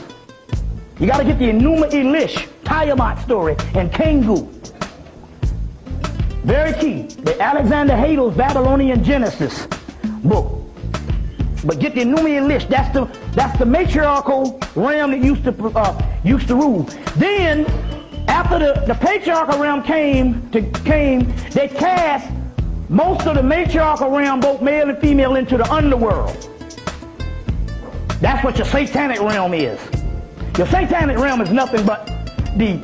You gotta get the Enuma Elish, Tiamat story, and Kengu. Very key. The Alexander Hadel's Babylonian Genesis book. But get the Enuma Elish. That's the matriarchal realm that used to rule. Then, after the patriarchal realm came, they cast most of the matriarchal realm, both male and female, into the underworld. That's what your satanic realm is. Your satanic realm is nothing but the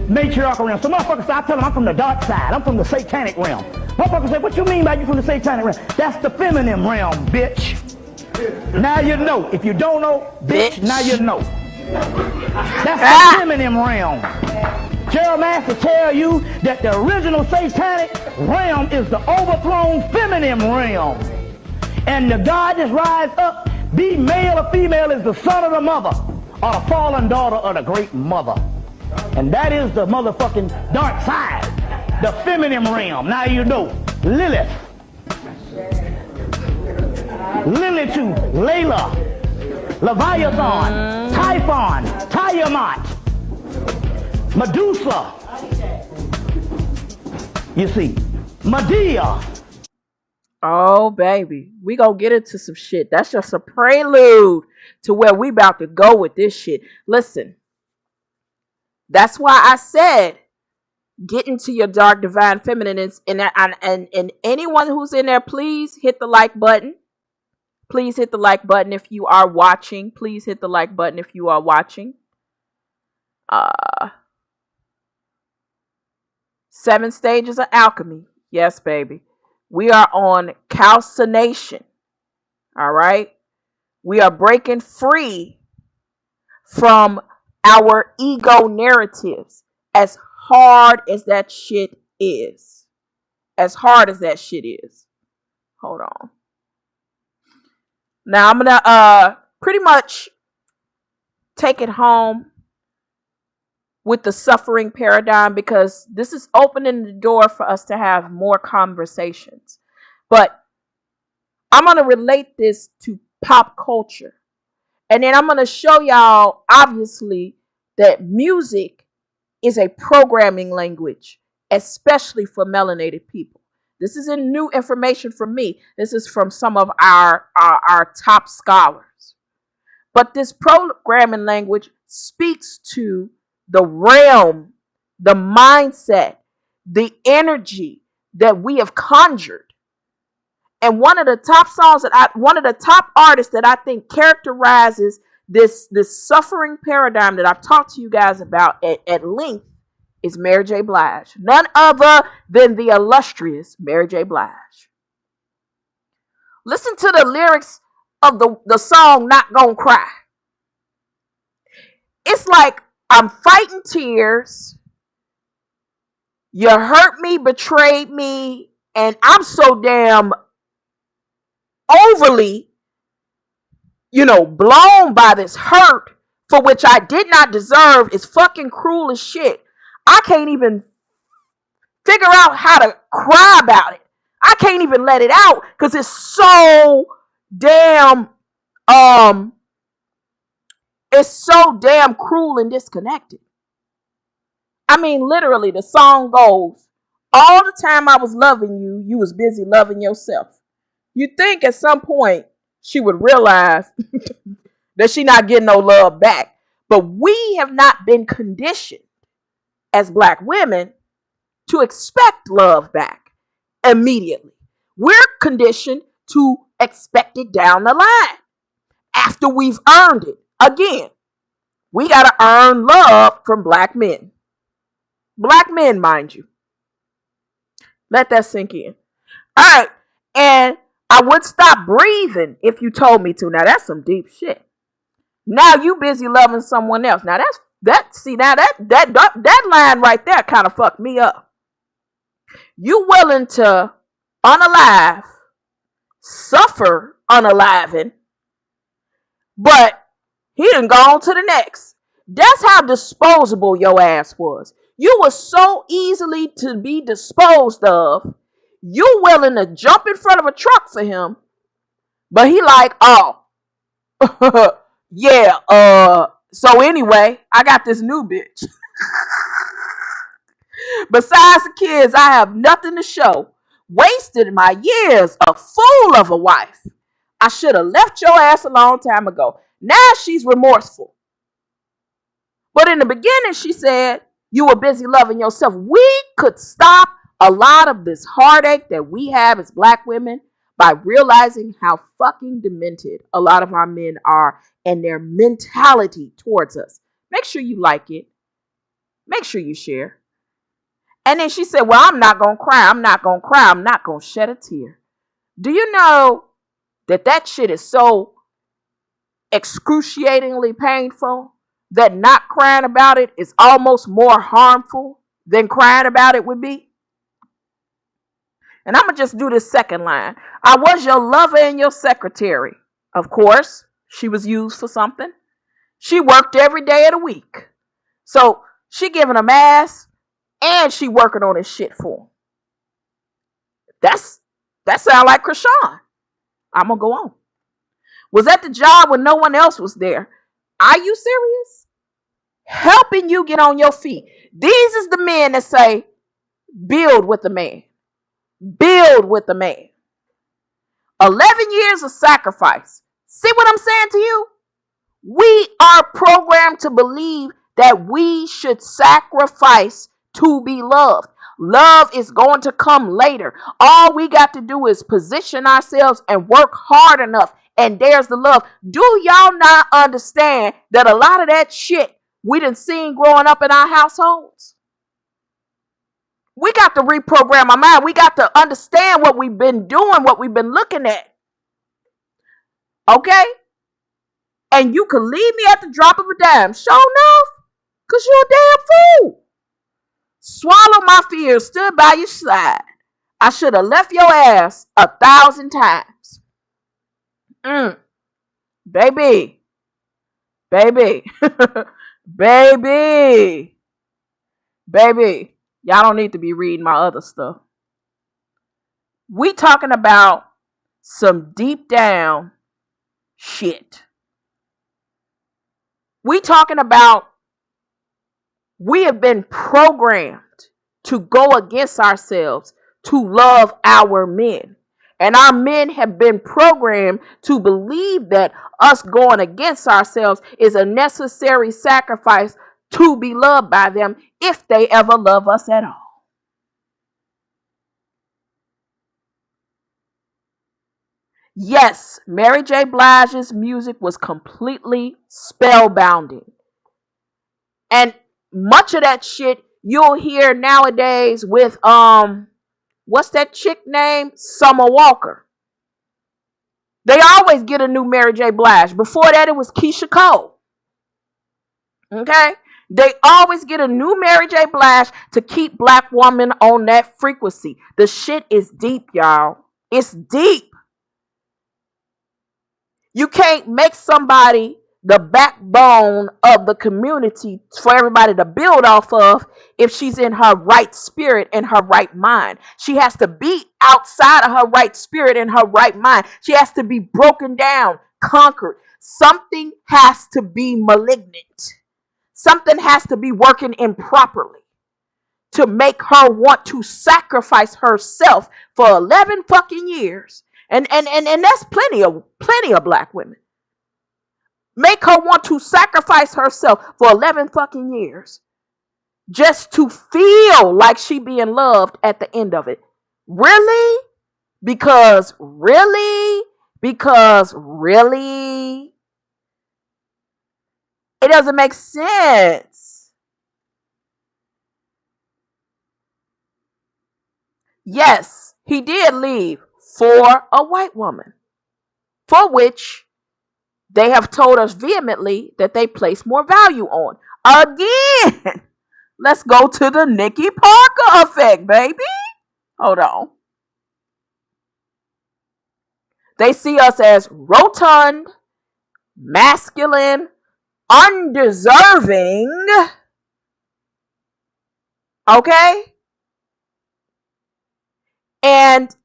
matriarchal realm. So motherfuckers say, I tell them I'm from the dark side. I'm from the satanic realm. Motherfuckers say, what you mean by you from the satanic realm? That's the feminine realm, bitch. Now you know. If you don't know, bitch, now you know. That's the feminine realm. Gerald Master tell you that the original satanic realm is the overthrown feminine realm. And the God that rise up, be male or female, is the son of the mother, or the fallen daughter of the great mother. And that is the motherfucking dark side, the feminine realm. Now you know. Lilith. Lilitu, Layla, Leviathan, Typhon, Tiamat, Medusa. You see, Medea.
Oh, baby. We gonna get into some shit. That's just a prelude to where we about to go with this shit. Listen, that's why I said get into your dark divine feminines. And anyone who's in there, please hit the like button. Please hit the like button if you are watching. Please hit the like button if you are watching. 7 stages of alchemy. Yes, baby. We are on calcination. All right. We are breaking free from our ego narratives. As hard as that shit is. As hard as that shit is. Hold on. Now I'm gonna pretty much take it home with the suffering paradigm, because this is opening the door for us to have more conversations. But I'm gonna relate this to pop culture, and then I'm gonna show y'all obviously that music is a programming language, especially for melanated people. This isn't new information from me. This is from some of our top scholars. But this programming language speaks to the realm, the mindset, the energy that we have conjured. And one of the top artists that I think characterizes this suffering paradigm that I've talked to you guys about at length is Mary J. Blige. None other than the illustrious Mary J. Blige. Listen to the lyrics of the song Not Gonna Cry. It's like, I'm fighting tears. You hurt me, betrayed me, and I'm so damn overly, blown by this hurt for which I did not deserve. Is fucking cruel as shit. I can't even figure out how to cry about it. I can't even let it out because it's so damn cruel and disconnected. I mean, literally, the song goes, all the time I was loving you, you was busy loving yourself. You'd think at some point she would realize that she not getting no love back. But we have not been conditioned as Black women to expect love back immediately. We're conditioned to expect it down the line after we've earned it. Again, we got to earn love from Black men. Black men, mind you. Let that sink in. All right. And I would stop breathing if you told me to. Now, that's some deep shit. Now you busy loving someone else. Now, that line right there kind of fucked me up. You willing to unalive, suffer unaliving, but he done gone to the next. That's how disposable your ass was. You were so easily to be disposed of. You willing to jump in front of a truck for him, but he like, oh, Yeah, so anyway, I got this new bitch. Besides the kids, I have nothing to show. Wasted my years, a fool of a wife. I should have left your ass a long time ago. Now she's remorseful. But in the beginning, she said, you were busy loving yourself. We could stop a lot of this heartache that we have as black women by realizing how fucking demented a lot of our men are and their mentality towards us. Make sure you like it. Make sure you share. And then she said, well, I'm not going to cry. I'm not going to cry. I'm not going to shed a tear. Do you know that shit is so excruciatingly painful that not crying about it is almost more harmful than crying about it would be? And I'm going to just do this second line. I was your lover and your secretary. Of course, she was used for something. She worked every day of the week. So she giving him ass and she working on his shit for him. That sound like Krishan. I'm going to go on. Was at the job when no one else was there. Are you serious? Helping you get on your feet. These is the men that say, build with the man. Build with the man. 11 years of sacrifice. See what I'm saying to you? We are programmed to believe that we should sacrifice to be loved. Love is going to come later. All we got to do is position ourselves and work hard enough. And there's the love. Do y'all not understand that a lot of that shit we done seen growing up in our households? We got to reprogram our mind. We got to understand what we've been doing, what we've been looking at. Okay? And you can leave me at the drop of a dime. Sure enough, because you're a damn fool. Swallow my fears, stood by your side. I should have left your ass 1,000 times. Baby. Baby. Baby. Baby. Y'all don't need to be reading my other stuff. We talking about some deep down shit. We talking about we have been programmed to go against ourselves to love our men. And our men have been programmed to believe that us going against ourselves is a necessary sacrifice to be loved by them if they ever love us at all. Yes, Mary J. Blige's music was completely spellbinding. And much of that shit you'll hear nowadays with what's that chick name? Summer Walker. They always get a new Mary J. Blige. Before that, it was Keisha Cole. Okay? They always get a new Mary J. Blige to keep black women on that frequency. The shit is deep, y'all. It's deep. You can't make somebody the backbone of the community for everybody to build off of if she's in her right spirit and her right mind. She has to be outside of her right spirit and her right mind. She has to be broken down, conquered. Something has to be malignant. Something has to be working improperly to make her want to sacrifice herself for 11 fucking years. And that's plenty of black women. Make her want to sacrifice herself for 11 fucking years just to feel like she being loved at the end of it. Really? Because really? It doesn't make sense. Yes, he did leave for a white woman, for which they have told us vehemently that they place more value on. Again, let's go to the Nikki Parker effect, baby. Hold on. They see us as rotund, masculine, undeserving, okay? And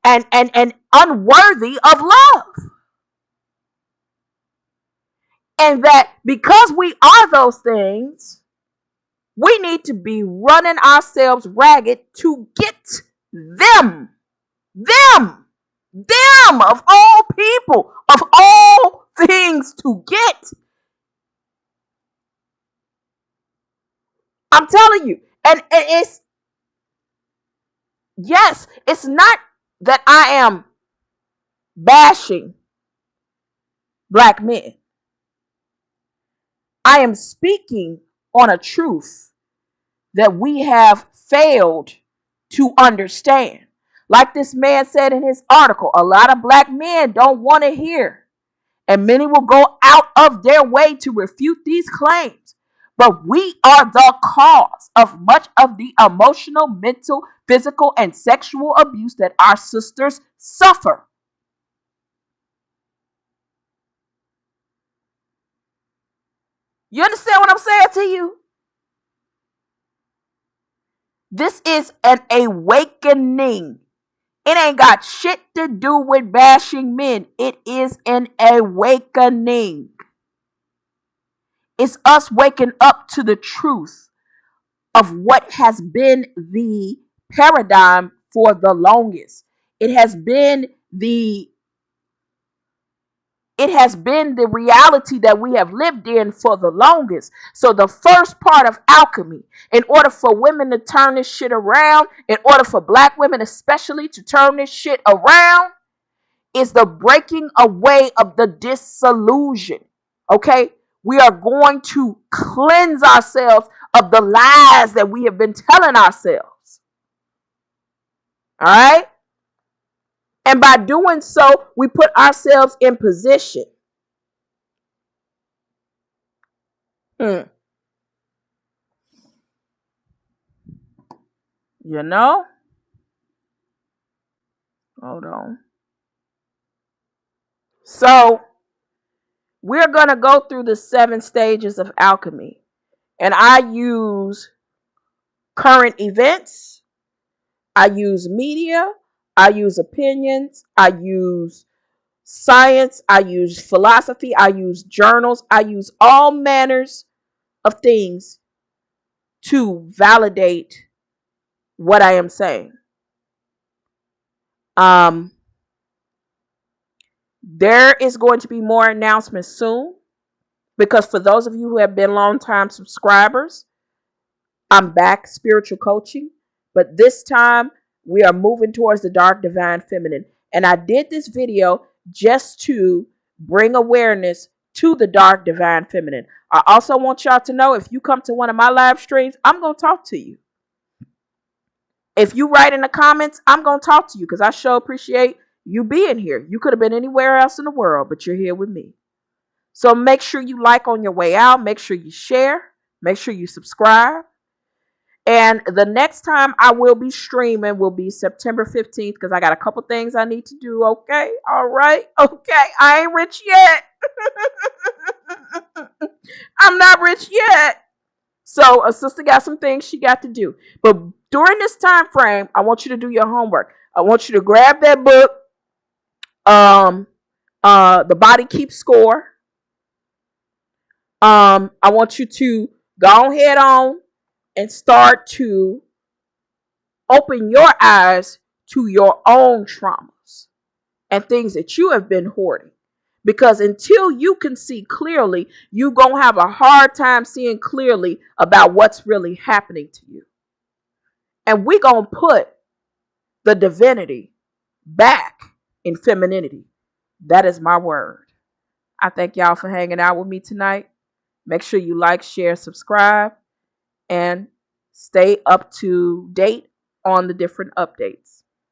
unworthy of love. And that because we are those things, we need to be running ourselves ragged to get them. Them of all people, of all things to get. I'm telling you. And it's, yes, it's not that I am bashing black men. I am speaking on a truth that we have failed to understand. Like this man said in his article, a lot of black men don't want to hear, and many will go out of their way to refute these claims. But we are the cause of much of the emotional, mental, physical, and sexual abuse that our sisters suffer. You understand what I'm saying to you? This is an awakening. It ain't got shit to do with bashing men. It is an awakening. It's us waking up to the truth of what has been the paradigm for the longest. It has been the reality that we have lived in for the longest. So the first part of alchemy, in order for women to turn this shit around, in order for black women especially to turn this shit around, is the breaking away of the disillusion. Okay? We are going to cleanse ourselves of the lies that we have been telling ourselves. All right? And by doing so, we put ourselves in position. You know? Hold on. So, we're going to go through the 7 stages of alchemy. And I use current events. I use media. I use opinions. I use science. I use philosophy. I use journals. I use all manners of things to validate what I am saying. There is going to be more announcements soon, because for those of you who have been long-time subscribers, I'm back spiritual coaching, but this time we are moving towards the dark divine feminine. And I did this video just to bring awareness to the dark divine feminine. I also want y'all to know, if you come to one of my live streams, I'm going to talk to you. If you write in the comments, I'm going to talk to you, because I sure appreciate you being here. You could have been anywhere else in the world, but you're here with me. So make sure you like on your way out. Make sure you share. Make sure you subscribe. And the next time I will be streaming will be September 15th, because I got a couple things I need to do. Okay? All right? Okay. I ain't rich yet. I'm not rich yet. So a sister got some things she got to do. But during this time frame, I want you to do your homework. I want you to grab that book, The Body Keeps Score. I want you to go ahead on and start to open your eyes to your own traumas and things that you have been hoarding. Because until you can see clearly, you're going to have a hard time seeing clearly about what's really happening to you. And we're going to put the divinity back in femininity. That is my word. I thank y'all for hanging out with me tonight. Make sure you like, share, subscribe, and stay up to date on the different updates.